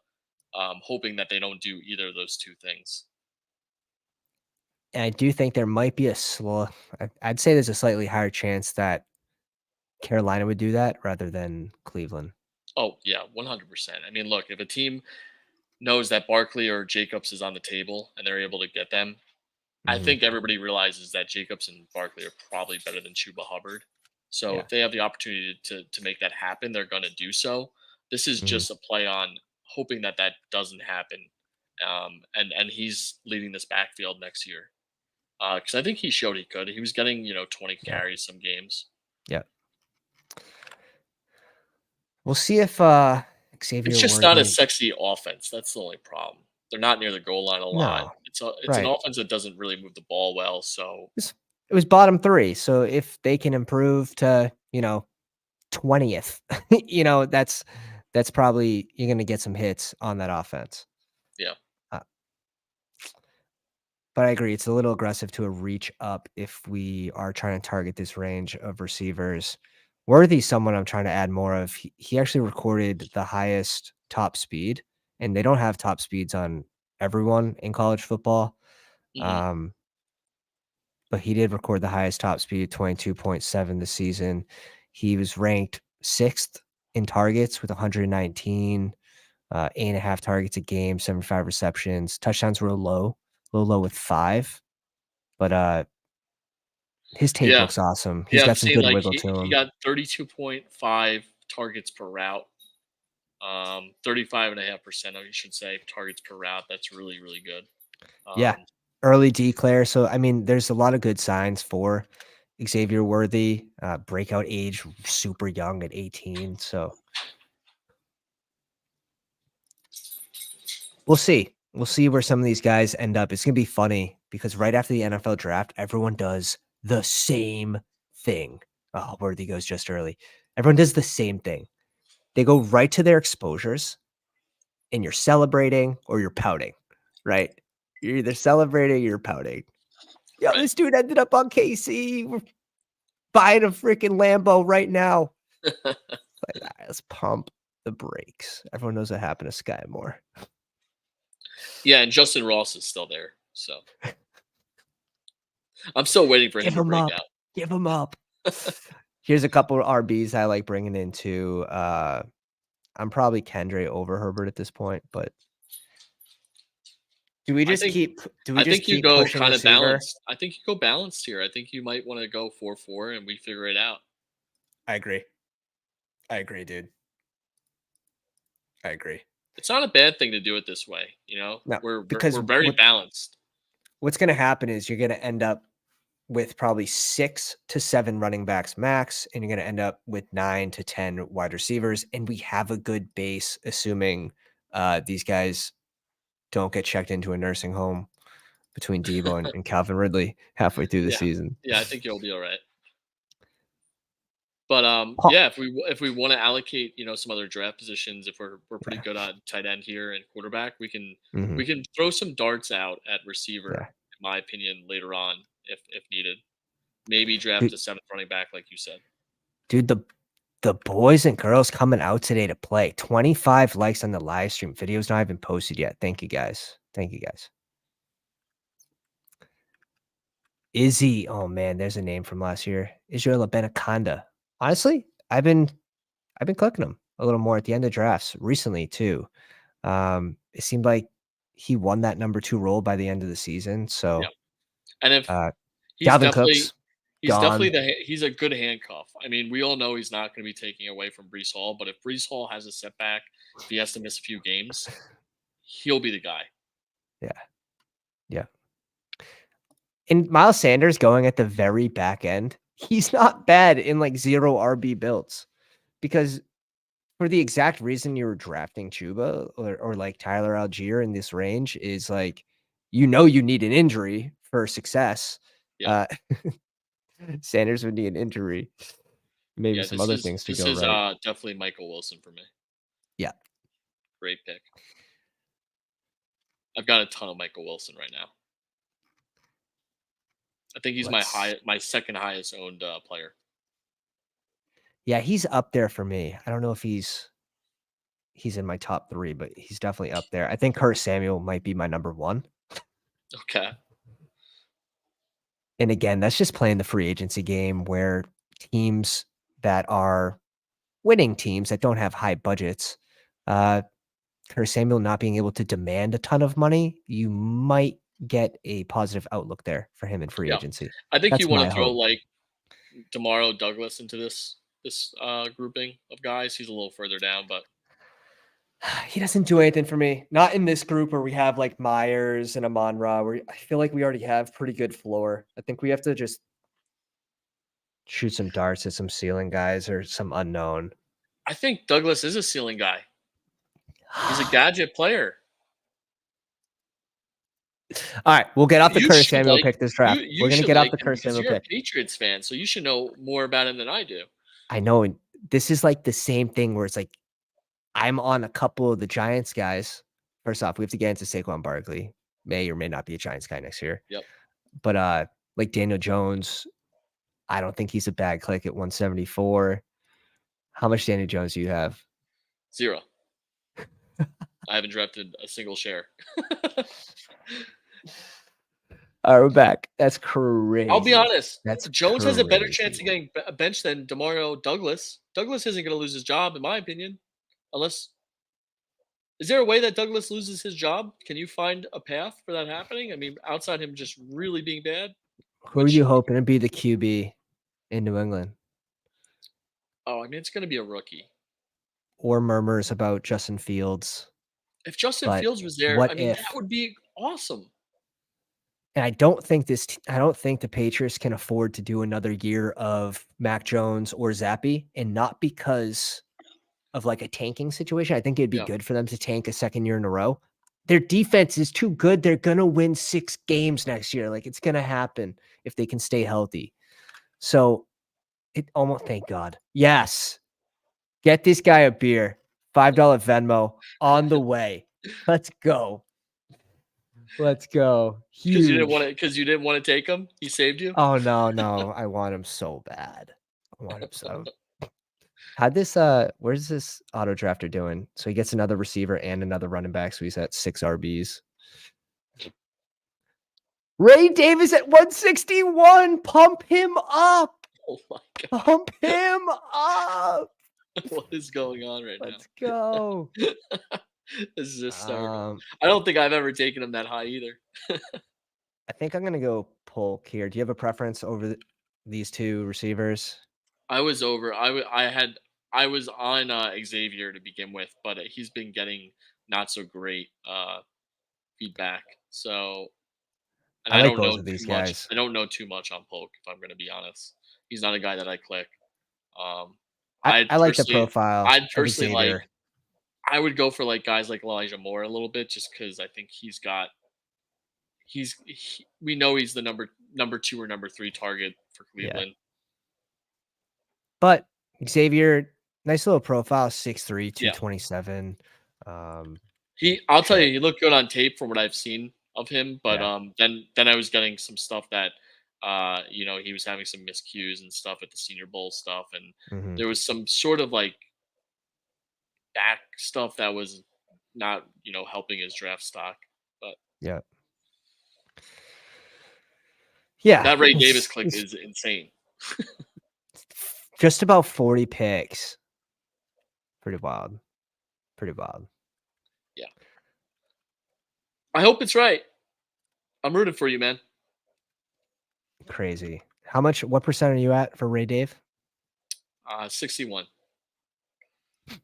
hoping that they don't do either of those two things. And I do think there might be I'd say there's a slightly higher chance that Carolina would do that rather than Cleveland. Oh yeah, 100%. I mean, look, if a team knows that Barkley or Jacobs is on the table and they're able to get them, I Hmm. think everybody realizes that Jacobs and Barkley are probably better than Chuba Hubbard. So Yeah. if they have the opportunity to make that happen, they're going to do so. This is Hmm. just a play on hoping that that doesn't happen. And he's leading this backfield next year because I think he showed he could. He was getting 20 Yeah. carries some games. Yeah. We'll see if It's Xavier just not a Worthy. sexy offense. That's the only problem. They're not near the goal line a lot. No. It's an Right. offense that doesn't really move the ball well. So It was bottom 3, so if they can improve to, 20th, that's probably you're gonna get some hits on that offense. yeah, Uh, but I agree, it's a little aggressive to a reach up if we are trying to target this range of receivers. Worthy's someone I'm trying to add more of. He actually recorded the highest top speed, and they don't have top speeds on everyone in college football. hmm Um, but he did record the highest top speed, 22.7 this season. He was ranked 6th in targets with 119, 8.5 targets a game, 75 receptions. Touchdowns were a little low with 5, but his tape yeah, looks awesome. He's yeah. I'm got some seeing good like wiggle he to he him. got 32.5 targets per route. 35.5%, you should say, targets per route. That's really really good. Yeah, Um, early declare. So I mean, there's a lot of good signs for Xavier Worthy. Breakout age, super young at 18. So we'll see. We'll see where some of these guys end up. It's gonna be funny because right after the NFL draft, everyone does the same thing. Oh, Worthy goes just early. Everyone does the same thing. They go right to their exposures, and you're celebrating or you're pouting, right? You're either celebrating or you're pouting. Yo, right. this dude ended up on KC. We're buying a freaking Lambo right now. Like, let's pump the brakes. Everyone knows what happened to Sky Moore. Yeah, and Justin Ross is still there. So I'm still waiting for him Give to him break up. Give him up. Here's a couple of RBs I like bringing into. I'm probably Kendra over Herbert at this point, but I think do we I just think you keep go pushing kind of receiver? balanced. I think you go balanced here. I think you might want to go 4-4 and we figure it out. I agree. I agree, dude. I agree. It's not a bad thing to do it this way. No, We're very balanced. what's going to happen is you're going to end up with probably 6 to 7 running backs max, and you're going to end up with 9 to 10 wide receivers. And we have a good base, assuming these guys don't get checked into a nursing home between Debo and Calvin Ridley halfway through the Yeah, season. yeah. I think you'll be all right. But Paul, yeah, if we want to allocate, some other draft positions, if we're pretty yeah, good on tight end here and quarterback, we can hmm we can throw some darts out at receiver, yeah, in my opinion, later on if needed. Maybe draft dude, a seventh running back, like you said. dude, the boys and girls coming out today to play. 25 likes on the live stream. Video's not even posted yet. Thank you guys. Thank you guys. Izzy, oh man, there's a name from last year. Israel Abenaconda. Honestly, I've been clicking him a little more at the end of drafts recently too. It seemed like he won that number 2 role by the end of the season. Yeah, So, and if uh, he's Dalvin definitely Cook's gone. he's a good handcuff. I mean, we all know he's not going to be taking away from Brees Hall, but if Brees Hall has a setback, if he has to miss a few games, he'll be the guy. Yeah, yeah. And Miles Sanders going at the very back end, he's not bad in like 0 RB builds because for the exact reason you were drafting Chuba or like Tyler Algier in this range is like, you need an injury for success. Yeah. Uh, Sanders would need an injury, maybe Yeah, some other things to this go is right. definitely Michael Wilson for me. Yeah. Great pick. I've got a ton of Michael Wilson right now. I think he's Let's my second highest owned player. Yeah, he's up there for me. I don't know if he's in my top 3, but he's definitely up there. I think Curtis Samuel might be my number 1. Okay. And again, that's just playing the free agency game where teams that are winning teams that don't have high budgets, uh, Curtis Samuel not being able to demand a ton of money, you might get a positive outlook there for him in free Yeah. agency. I think you That's want my to throw hope. like Demaro Douglas into this grouping of guys. He's a little further down, but He doesn't do anything for me. Not in this group where we have like Myers and Amon-Ra, where I feel like we already have pretty good floor. I think we have to just shoot some darts at some ceiling guys or some unknown. I think Douglas is a ceiling guy. He's a gadget player. All right, we'll get off the You Curtis should Samuel like pick this draft. We're you gonna should get off like the him Curtis because Samuel you're a pick. Patriots fan, so you should know more about him than I do. I know, and this is like the same thing where it's like I'm on a couple of the Giants guys. First off, we have to get into Saquon Barkley. May or may not be a Giants guy next year. Yep. But like Daniel Jones, I don't think he's a bad click at 174. How much Daniel Jones do you have? 0. I haven't drafted a single share. All right, we're back. That's I'll be crazy. honest. That's Jones has a better chance crazy. of getting benched than Demario Douglas. Douglas isn't going to lose his job, in my opinion, unless. Is there a way that Douglas loses his job? Can you find a path for that happening? I mean, outside him just really being bad, Who are you which, hoping to be the QB in New England? oh, I mean, it's going to be a rookie. Or murmurs about Justin Fields. If Justin But Fields was there, what I mean, that if? would be awesome. And I don't think I don't think the Patriots can afford to do another year of Mac Jones or Zappy, and not because of like a tanking situation. I think it'd be Yeah. good for them to tank a second year in a row. Their defense is too good. They're gonna win 6 games next year. Like it's gonna happen if they can stay healthy. So it almost thank God. Yes. Get this guy a beer. $5 Venmo on the way. Let's go. Let's go. Huge. Because you didn't want to take him. He saved you. Oh, no, no. I want him so bad. I want him so How'd this, where's this auto drafter doing? So he gets another receiver and another running back, so he's at 6 RBs. Ray Davis at 161. Pump him up. Oh my god, Pump him up. what is going on right Let's go. now? This is hysterical. Um, I don't think I've ever taken him that high either. I think I'm gonna go Polk here. Do you have a preference over these 2 receivers? I was over. I was on Xavier to begin with, but he's been getting not so great feedback. So, and I I like don't both know of these too much. guys. I don't know too much on Polk, if I'm going to be honest. He's not a guy that I click. Um, I like the profile I'd of personally like. Xavier. I would go for like guys like Elijah Moore a little bit, just because I think we know he's the number 2 or number 3 target for Yeah. Cleveland. But Xavier, nice little profile, 6'3", Yeah. 227. I'll tell Shit. you, he looked good on tape from what I've seen of him, but Yeah. then I was getting some stuff that he was having some miscues and stuff at the Senior Bowl stuff, and Mhm. there was some sort of like back stuff that was not helping his draft stock. But Yeah. Yeah, that Ray Davis click is insane. just about 40 picks. Pretty wild. Pretty wild. Yeah, I hope it's right. I'm rooting for you, man. Crazy. What percent are you at for Ray Dave? 61.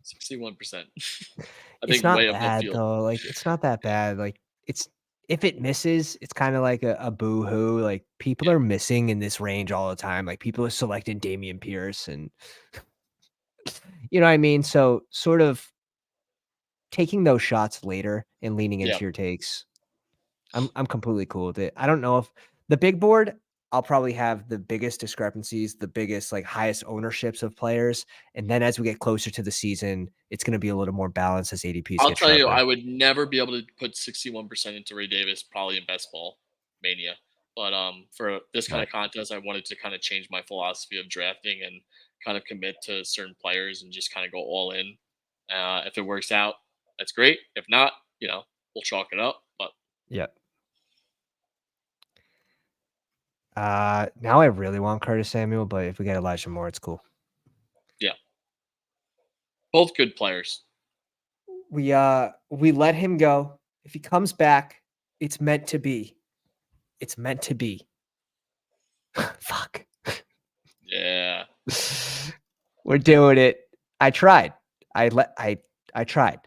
61%. I It's think not way above bad field. though. Like it's not that bad. Like it's if it misses, it's kind of like a boo-hoo. Like people Yeah. are missing in this range all the time. Like people are selecting Damian Pierce and You know what I mean? So sort of taking those shots later and leaning Yeah. into your takes. I'm completely cool with it. I don't know if the big board, I'll probably have the biggest discrepancies, the biggest, like, highest ownerships of players, and then as we get closer to the season, it's gonna be a little more balanced as ADPs I'll get tell you, sharper. I would never be able to put 61% into Ray Davis probably in best ball mania. But for this kind Right. of contest, I wanted to kind of change my philosophy of drafting and kind of commit to certain players and just kind of go all in. If it works out, that's great. If not, we'll chalk it up. But Yeah. Now I really want Curtis Samuel, but if we get Elijah Moore, it's cool. yeah, both good players. We let him go. If he comes back, it's meant to be. It's meant to be. Fuck. Yeah. We're doing it. I tried. I tried.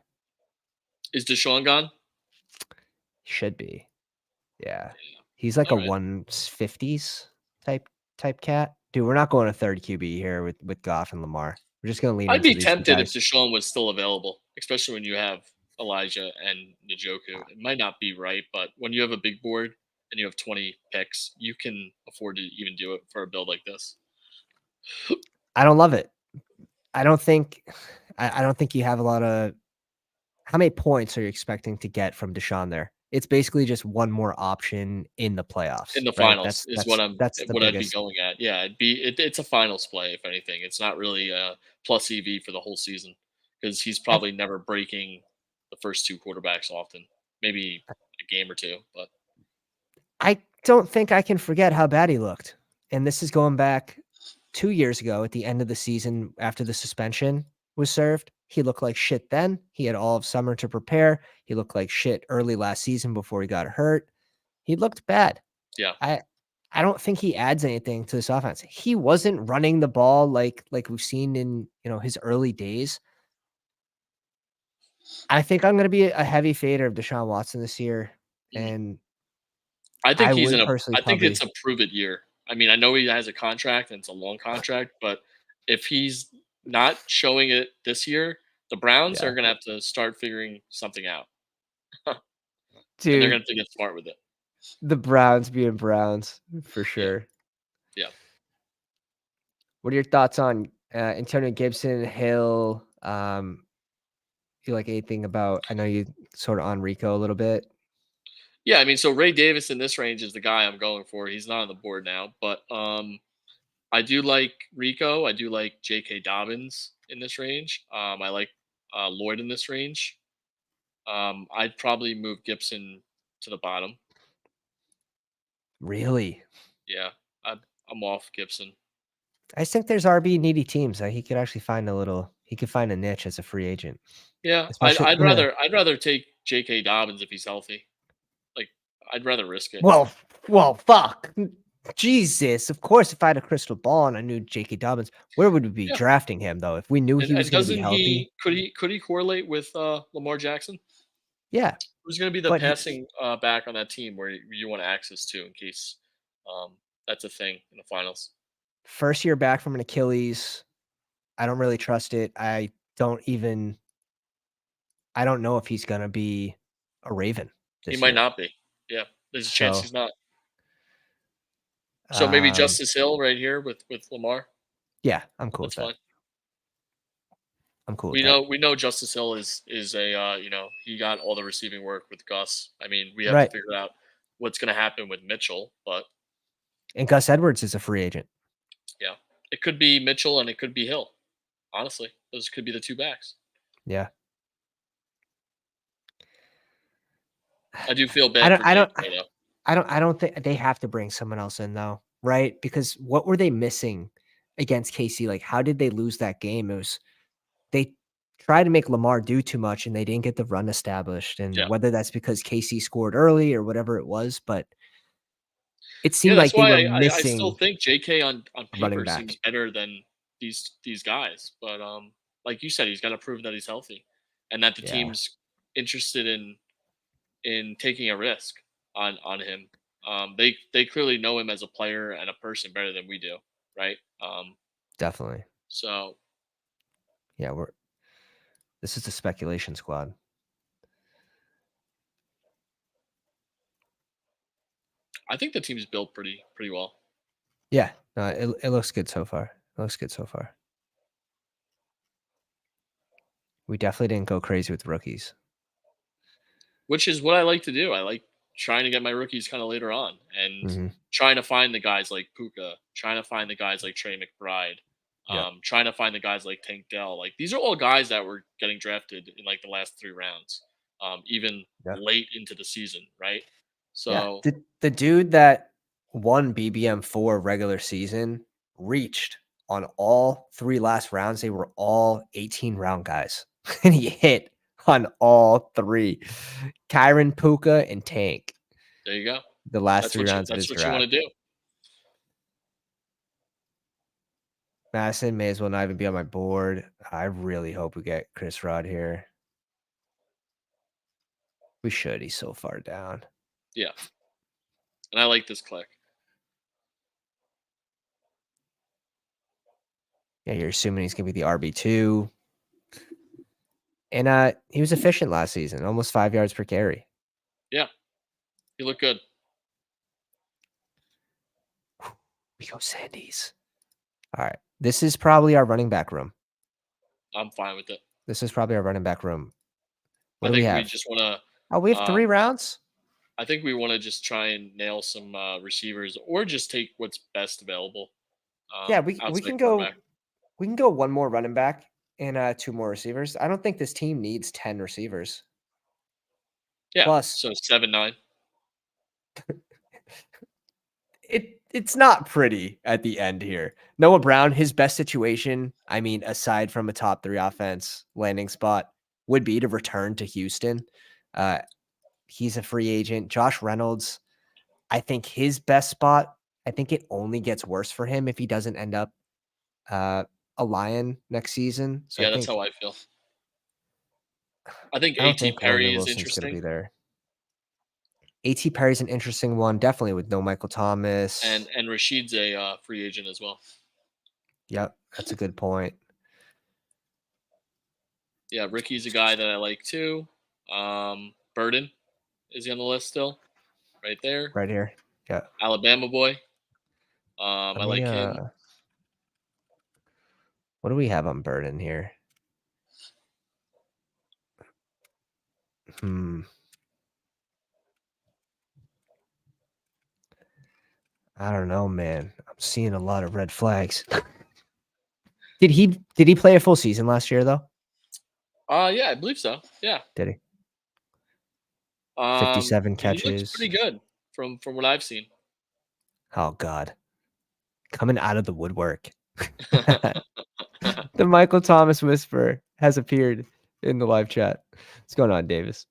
Is Deshaun gone? Should be. Yeah. He's like All a right. 150s type cat. Dude, we're not going to third QB here with Goff and Lamar. We're just gonna lean I'd into be these 2 tempted if guys. Deshaun was still available, especially when you have Elijah and Njoku. It might not be right, but when you have a big board and you have 20 picks, you can afford to even do it for a build like this. I don't love it. I don't think I don't think you have a lot of how many points are you expecting to get from Deshaun there? It's basically just one more option in the In playoffs, the right? finals is That's the what I'd be biggest. going at. Yeah, it's a finals play if anything. It's not really a plus EV for the whole season because he's I probably never breaking the first two quarterbacks often. Maybe a game or two, but I don't think I can forget how bad he looked. And this is going back 2 years ago at the end of the season after the suspension was served. He looked like shit then. He had all of summer to prepare. He looked like shit early last season before he got hurt. He looked bad. yeah. I I don't think he adds anything to this offense. He wasn't running the ball like we've seen in, his early days. I think I'm gonna be a heavy fader of Deshaun Watson this year, Mm. and I think I he's in would a personally I think it's probably a prove it year. I mean, I know he has a contract and it's a long contract, but if he's not showing it this year, the Browns are yeah. gonna have to start figuring something out, and they're gonna Dude, have to get smart with it. the Browns being Browns for Yeah, sure. yeah, What are your thoughts on, Antonio Gibson, Hill? You like anything about I know you sort of on Rico a little bit. yeah. I mean, so Ray Davis in this range is the guy I'm going for. He's not on the board now, but I do like Rico. I do like J.K. Dobbins in this range. I like Lloyd in this range. I'd probably move Gibson to the bottom. Really? Yeah, I'm off Gibson. I just think there's RB needy teams that he could actually find he could find a niche as a free agent, Yeah, I'd especially I'd rather I'd rather take J.K. Dobbins if he's healthy. Like, I'd rather risk it. well, fuck. Jesus, of course, if I had a crystal ball and I knew J.K. Dobbins, where would we be Yeah, drafting him though? If we knew he was and gonna be doesn't healthy? he could he correlate with Lamar Jackson? Yeah, Who's going to be the but passing back on that team where you want access to in case um, that's a thing in the finals? first year back from an Achilles, I don't really trust it. I don't know if he's gonna be a Raven He this might year. not be. Yeah, there's a chance So, he's not. So maybe um, Justice Hill right here with Lamar. yeah, I'm cool with That's that. fine. I'm cool with We that. know Justice Hill is a he got all the receiving work with Gus. I mean, we have to Right. figure out what's going to happen with Mitchell, but And Gus Edwards is a free agent. yeah, it could be Mitchell and it could be Hill. Honestly, those could be the two backs. Yeah. I do feel I bad don't for I JK don't though. I don't think they have to bring someone else in though, right? Because what were they missing against KC? Like, how did they lose that game? It was they tried to make Lamar do too much and they didn't get the run established. And Yeah. whether that's because KC scored early or whatever it was, but it Yeah, seemed that's like they why were I still missing think JK on a running paper seems back. better than these guys, but like you said, he's got to prove that he's healthy and that the Yeah, team's interested in taking a risk on him. They clearly know him as a player and a person better than we do, right? definitely. So Yeah, this is the speculation squad. I think the team's built pretty well. Yeah, no, it looks good so far. It looks good so far. We definitely didn't go crazy with rookies. Which is what I like to do. I like trying to get my rookies kind of later on and Mhm. trying to find the guys like Puka, trying to find the guys like Trey McBride, Yep. trying to find the guys like Tank Dell. Like these are all guys that were getting drafted in like the last 3 rounds, even Yep. late into the season, right? Yeah. So The dude that won BBM4 regular season reached on all 3 last rounds. They were all 18-round guys, and he hit on all 3. Kyron, Puka, and Tank, there you go. the last 3 rounds of his You want draft. to do. Madison may as well not even be on my board. I really hope we get Chris Rod here. We should. He's so far down. Yeah, and I like this click. Yeah, you're assuming he's gonna be the RB2. And he was efficient last season, almost 5 yards per carry. Yeah, you look good. We go Sandies. All right. This is probably our running back room. I'm fine with it. This is probably our running back room. What I do we think we have? just want Oh, we to. have 3 rounds? I think we want to just try and nail some receivers, or just take what's best available Yeah, we outside can quarterback. go 1 more running back and 2 more receivers. I don't think this team needs 10 receivers. Yeah, Plus, so 7-9. it's not pretty at the end here. Noah Brown, his best situation, I mean, aside from a top 3 offense landing spot, would be to return to Houston. He's a free agent. Josh Reynolds, I think his best spot, I think it only gets worse for him if he doesn't end up a Lion next season. So Yeah, that's how I feel. I think I don't A.T. think Logan Perry is Wilson's going to interesting, be there. A.T. Perry's an interesting one, definitely with no Michael Thomas. and Rashid's a free agent as well. Yep, that's a good point. Yeah, Ricky's a guy that I like too. Burden, is he on the list still? Right there. Right here. Yeah. Alabama boy. Let I me like him. what do we have on Burden here? Hmm. I don't know, man. I'm seeing a lot of red flags. Did he play a full season last year though? Yeah, I believe so. Yeah. Did he? 57 He looks catches. pretty good from what I've seen. Oh God. Coming out of the woodwork. The Michael Thomas whisper has appeared in the live chat. What's going on, Davis?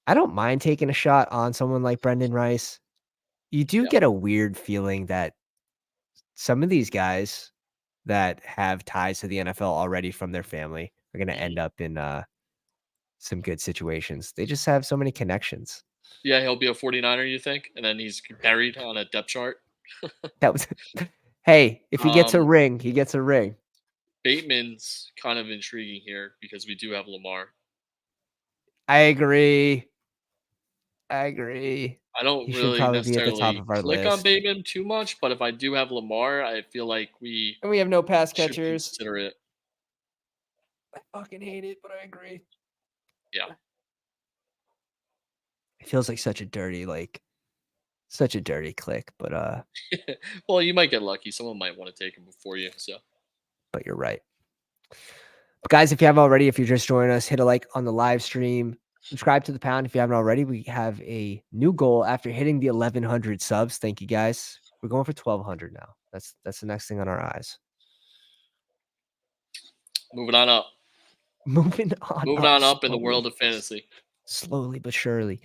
I don't mind taking a shot on someone like Brendan Rice. You do Yeah. get a weird feeling that some of these guys that have ties to the NFL already from their family are going to Mhm. end up in some good situations. They just have so many connections. Yeah, he'll be a 49er, you think? And then he's buried on a depth chart. That was, hey, if he gets a Um, ring, he gets a ring. Bateman's kind of intriguing here because we do have Lamar. I agree. I agree. I don't He should really probably be at the top necessarily of our click on list. Bateman too much, but if I do have Lamar, I feel like we And we have no pass should catchers. consider it. I fucking hate it, but I agree. Yeah. It feels like such a dirty click, Well, you might get lucky. Someone might want to take him before you. So but you're right. But guys, if you haven't already, if you're just joining us, hit a like on the live stream. Subscribe to the pound if you haven't already. We have a new goal after hitting the 1,100 subs. Thank you guys. We're going for 1,200 now. That's the next thing on our eyes. moving on up. Moving on Moving up on up in the world slowly, of fantasy. slowly but surely.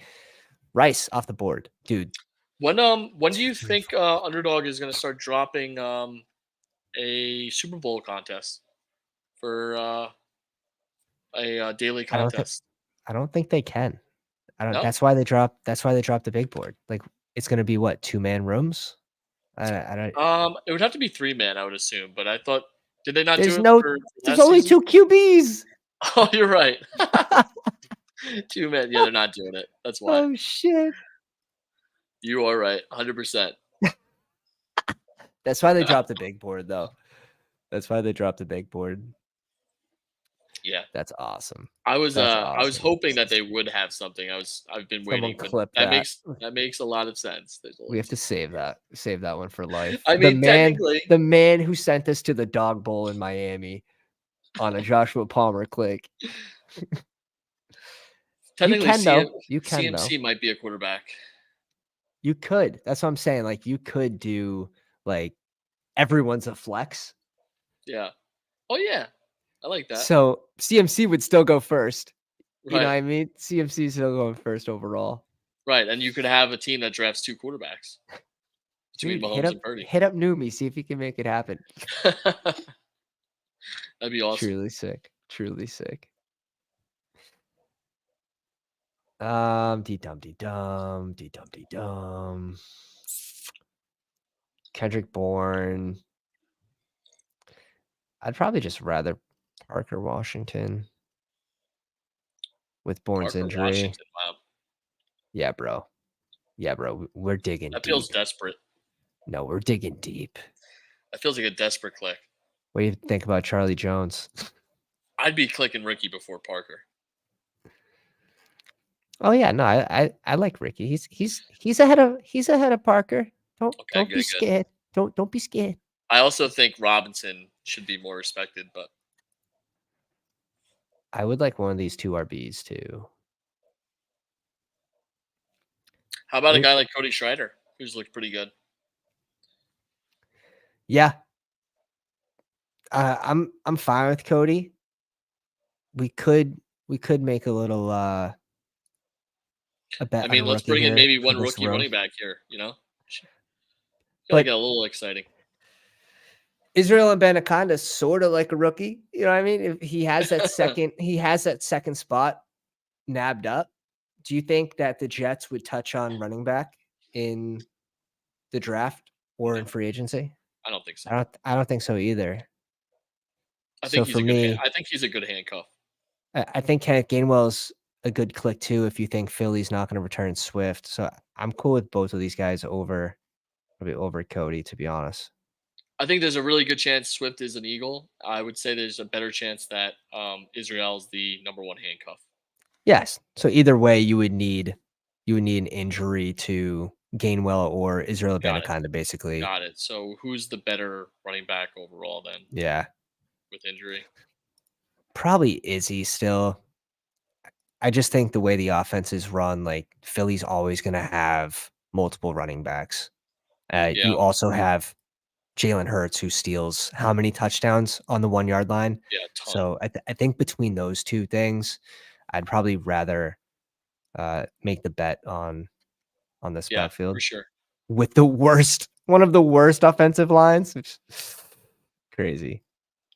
Rice off the board, dude. When do you 2, 3, think 4. Underdog is going to start dropping a Super Bowl contest for a daily I don't think contest? I don't think they can. I don't. No. That's why they dropped. That's why they dropped the big board. Like it's gonna be what 2-man rooms. I don't. It would have to be 3-man, I would assume, but I thought did they not There's do it no. for There's last only season? 2 QBs. Oh, you're right. 2 men. Yeah, they're not doing it. That's why. Oh shit. You are right. 100%. That's why they dropped the big board, though. That's why they dropped the big board. Yeah. That's awesome. That's I was awesome. hoping that they would have something. I've been Someone waiting, but clip that that. makes a lot of sense. There's We only have to 2. save that. Save that one for life. I mean, technically The man who sent us to the dog bowl in Miami on a Joshua Palmer click. You technically can though. You can though. CMC might be a quarterback. You could. That's what I'm saying. Like you could do like everyone's a flex. Yeah. Oh, yeah. I like that. So CMC would still go first. You know what Right. I mean? CMC is still going first overall. Right, and you could have a team that drafts 2 quarterbacks between Dude, Mahomes and Purdy. hit up Numi, see if he can make it happen. That'd be awesome. Truly sick. Truly sick. Dee dum dee dum, dee dum dee dum. Kendrick Bourne. I'd probably just rather Parker Washington with Bourne's Parker injury. Washington, wow. Yeah, bro. Yeah, bro. We're digging That feels deep. desperate. No, we're digging deep. That feels like a desperate click. What do you think about Charlie Jones? I'd be clicking Ricky before Parker. Oh yeah, no, I like Ricky. He's ahead of Parker. Okay, Don't be good, good. scared. Don't be scared. I also think Robinson should be more respected, but I would like one of these 2 RBs too. how about a guy like Cody Schreider, who's looked pretty good? Yeah. I'm fine with Cody. We could make a little a I bet on mean, a let's rookie bring in here maybe for one this rookie room. running back here, Gotta But get a little exciting. Israel Abanikanda sort of like a rookie. You know what I mean? If he has that second spot nabbed up. Do you think that the Jets would touch on running back in the draft or No, in free agency? I don't think so. I don't think so either. I So think he's for a good hand me, I think he's a good handcuff. I think Kenneth Gainwell's a good click too if you think Philly's not going to return Swift. So I'm cool with both of these guys probably over Cody, to be honest. I think there's a really good chance Swift is an Eagle. I would say there's a better chance that Israel's the number 1 handcuff. Yes. So either way, you would need an injury to Gainwell or Israel Got it. Abanikanda, basically. Got it. So who's the better running back overall then Yeah. with injury? Probably Izzy still. I just think the way the offense is run, like Philly's always going to have multiple running backs. Yeah. You also have Jalen Hurts who steals how many touchdowns on the 1 yard line. Yeah, ton. So I think between those 2 things, I'd probably rather make the bet on this Yeah, for backfield sure. with one of the worst offensive lines. Which crazy.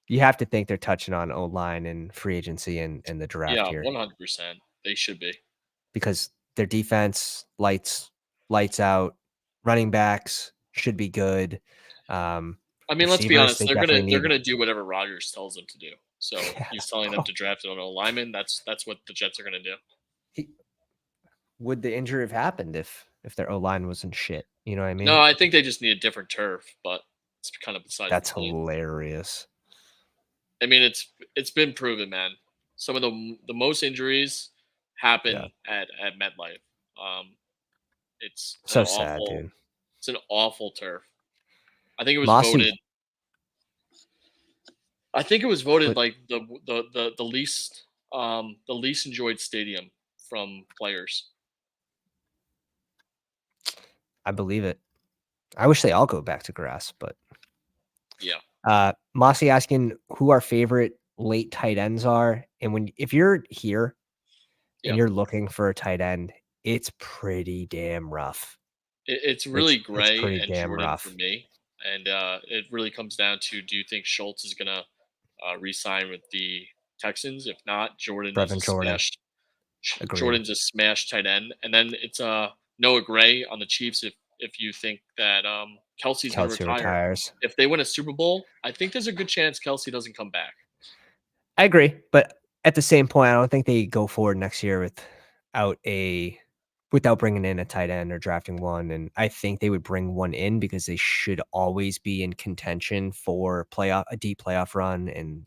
You have to think they're touching on O-line and free agency and the draft Yeah, here 100%. They should be. because their defense lights out. Running backs should be good. I mean, let's be Receivers, honest, they definitely they're need. gonna do whatever Rodgers tells them to do. So Yeah, he's telling them bro. to draft an lineman. That's what the Jets are gonna do. He, would the injury have happened if their O-line wasn't shit? You know what I No, mean? I think they just need a different turf, but it's kind of besides the That's point. hilarious. I mean, it's been proven, man. Some of the most injuries Yeah. happen at MetLife. It's an So sad, dude. awful turf. I think it was Mossy, voted. I think it was voted but like the least enjoyed stadium from players. I believe it. I wish they all go back to grass, but Yeah, Mossy asking who our favorite late tight ends are. And if you're here and yeah. you're looking for a tight end, it's pretty damn rough. It's really It's Gray pretty and damn Jordan for rough. me, and it really comes down to do you think Schultz is gonna re-sign with the Texans? If not, Brevin Jordan. Agreed. Jordan's a smash tight end, and then it's Noah Gray on the Chiefs. If you think that Kelsey's going to Kelsey retire. retires. If they win a Super Bowl, I think there's a good chance Kelsey doesn't come back. I agree, but at the same point, I don't think they go forward next year without bringing in a tight end or drafting one, and I think they would bring one in because they should always be in contention for a deep playoff run and,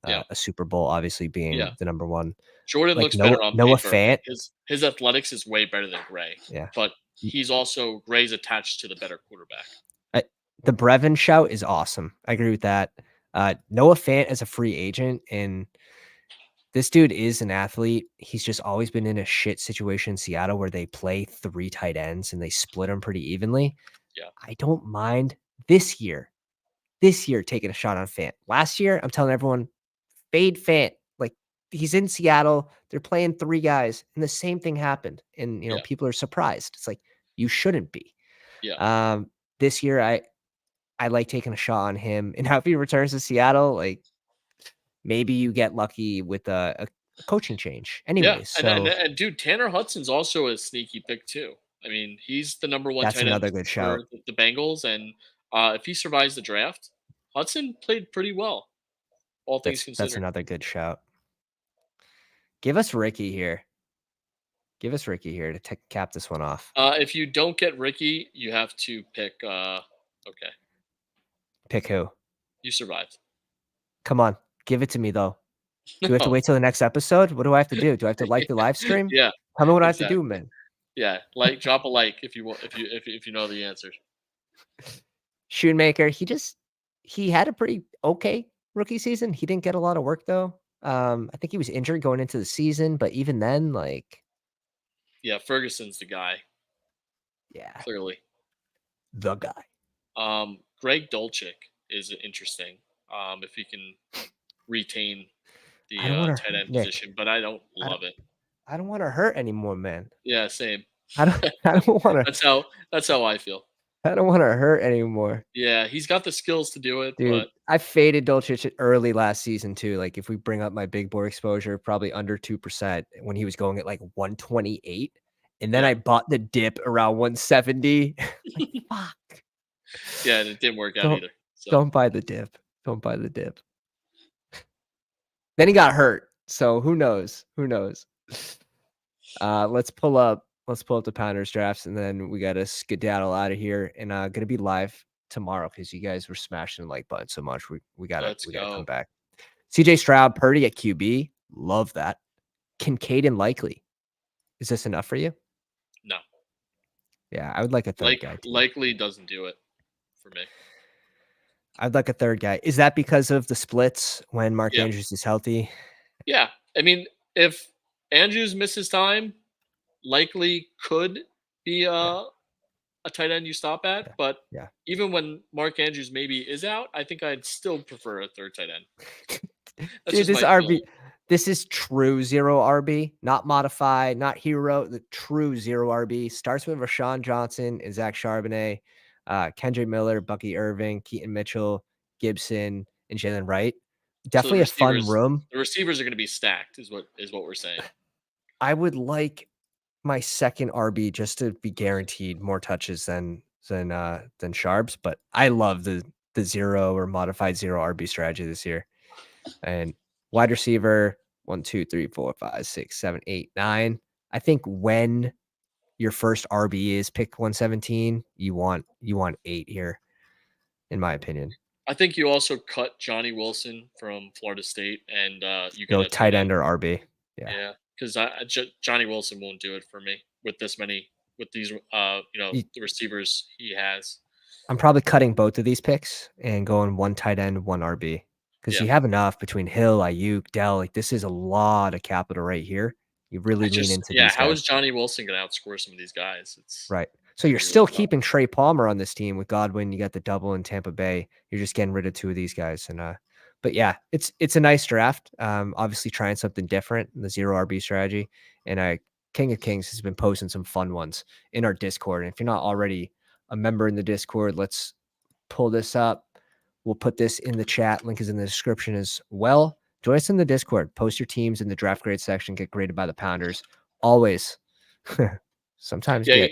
Yeah. a Super Bowl obviously Yeah. being the number one. Jordan Like looks better on Noah paper. Fant, His athletics is way better than Gray, yeah. but Y he's also Gray's attached to the better quarterback. I The Brevin shout is awesome. I agree with that. Noah Fant as a free agent, and this dude is an athlete. He's just always been in a shit situation in Seattle where they play 3 tight ends and they split them pretty evenly. Yeah. I don't mind this year taking a shot on Fant. Last year, I'm telling everyone, fade Fant. Like, he's in Seattle, they're playing 3 guys, and the same thing happened, and, Yeah. people are surprised. It's like, you shouldn't be. Yeah. This year, I like taking a shot on him, and how if he returns to Seattle, like, maybe you get lucky with a coaching change Yeah. anyways, And so and dude, Tanner Hudson's also a sneaky pick too. I mean, he's the number 1 that's tight end another good for shout. the Bengals, and if he survives the draft, Hudson played pretty well, all things That's considered. another good shout. Give us Ricky here. Give us Ricky here to cap this one off. If you don't get Ricky, you have to pick. Okay, Pick who? you survived. Come on, give it to me, though. Do we have to No. wait till the next episode? What do I have to do? Do I have to like the live stream? Yeah, Tell me what I have to do, exactly. man. Yeah, drop a like if you want, if you know the answers. Shoemaker, he had a pretty okay rookie season. He didn't get a lot of work, though. I think he was injured going into the season, but even then, like, Yeah, Ferguson's the guy, yeah, clearly. the guy. Greg Dolchik is interesting. If he can retain I the don't want to tight end Nick. position, but I don't I don't, love it. I don't want to hurt anymore, man. Yeah, same. I don't. I don't want to. That's how I feel. I don't want to hurt anymore. Yeah, he's got the skills to do it, Dude, but I faded Dolce early last season too. Like, if we bring up my big board exposure, probably under 2% when he was going at like 128. And then yeah, I bought the dip around 170. Like, fuck. yeah, and it didn't work out Don't either. So don't buy the dip. Don't buy the dip. Then he got hurt. So who knows? Who knows? Let's pull up the Pounders drafts, and then we gotta skedaddle out of here. And gonna be live tomorrow because you guys were smashing the like button so much. We gotta let's we gotta come go. back. CJ Stroud, Purdy at QB. Love that. Kincaid and Likely. Is this enough for you? No, Yeah, I would like a third guy too. likely doesn't do it for me. I'd like a third guy. Is that because of the splits when Mark Yeah, Andrews is healthy? yeah. I mean, if Andrews misses time, likely could be Yeah, a tight end you stop at, yeah, but yeah. even when Mark Andrews maybe is out, I think I'd still prefer a third tight end. That's Dude, just this my RB, feeling. this is true zero RB, not modified, not hero. The true zero RB starts with Rashawn Johnson and Zach Charbonnet, Kendra Miller, Bucky Irving, Keaton Mitchell, Gibson, and Jalen Wright. So Definitely a fun room. the receivers are going to be stacked, is what we're saying. I would like my second RB just to be guaranteed more touches than Sharps, but I love the zero or modified zero RB strategy this year. And wide receiver 1, 2, 3, 4, 5, 6, 7, 8, 9. I think when your first RB is pick 117, you want 8 here, in my opinion. I think you also cut Johnny Wilson from Florida State, and you get Go a tight tight end. end or RB. Yeah. Yeah, because Johnny Wilson won't do it for me with this many with these You, the receivers he has. I'm probably cutting both of these picks and going one tight end, one RB because Yeah, you have enough between Hill, Ayuk, Dell. Like, this is a lot of capital right here. You really lean into these how guys. is Johnny Wilson going to outscore some of these guys? It's Right. So you're really, really still tough. keeping Trey Palmer on this team with Godwin. You got the double in Tampa Bay. You're just getting rid of 2 of these guys. And but yeah, it's a nice draft. Obviously trying something different in the zero RB strategy. And King of Kings has been posting some fun ones in our Discord. And if you're not already a member in the Discord, let's pull this up. We'll put this in the chat. Link is in the description as well. Join us in the Discord. Post your teams in the draft grade section. Get graded by the Pounders. Always sometimes Yeah,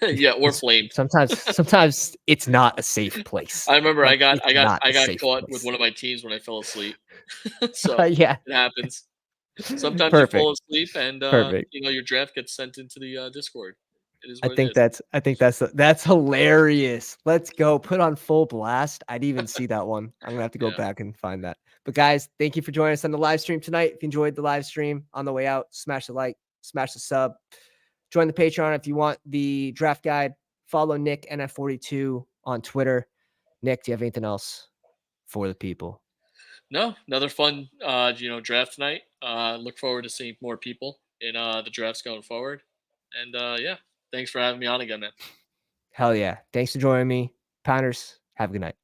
get yeah, or flamed. sometimes it's not a safe place. I remember Like, it's not I a got safe caught with place. one of my teams when I fell asleep. So, Yeah. it happens. Sometimes you Perfect, fall asleep and, perfect. your draft gets sent into the, Discord. It is I what it think is. that's hilarious. Let's go. Put on full blast. I didn't even see that one. I'm gonna have to go Yeah. back and find that. But guys, thank you for joining us on the live stream tonight. If you enjoyed the live stream on the way out, smash the like, smash the sub, join the Patreon if you want the draft guide. Follow Nick NF42 on Twitter. Nick, do you have anything else for the people? No, another fun, draft tonight. Look forward to seeing more people in, the drafts going forward. And, yeah, thanks for having me on again, man. Hell yeah. Thanks for joining me. Pounders, have a good night.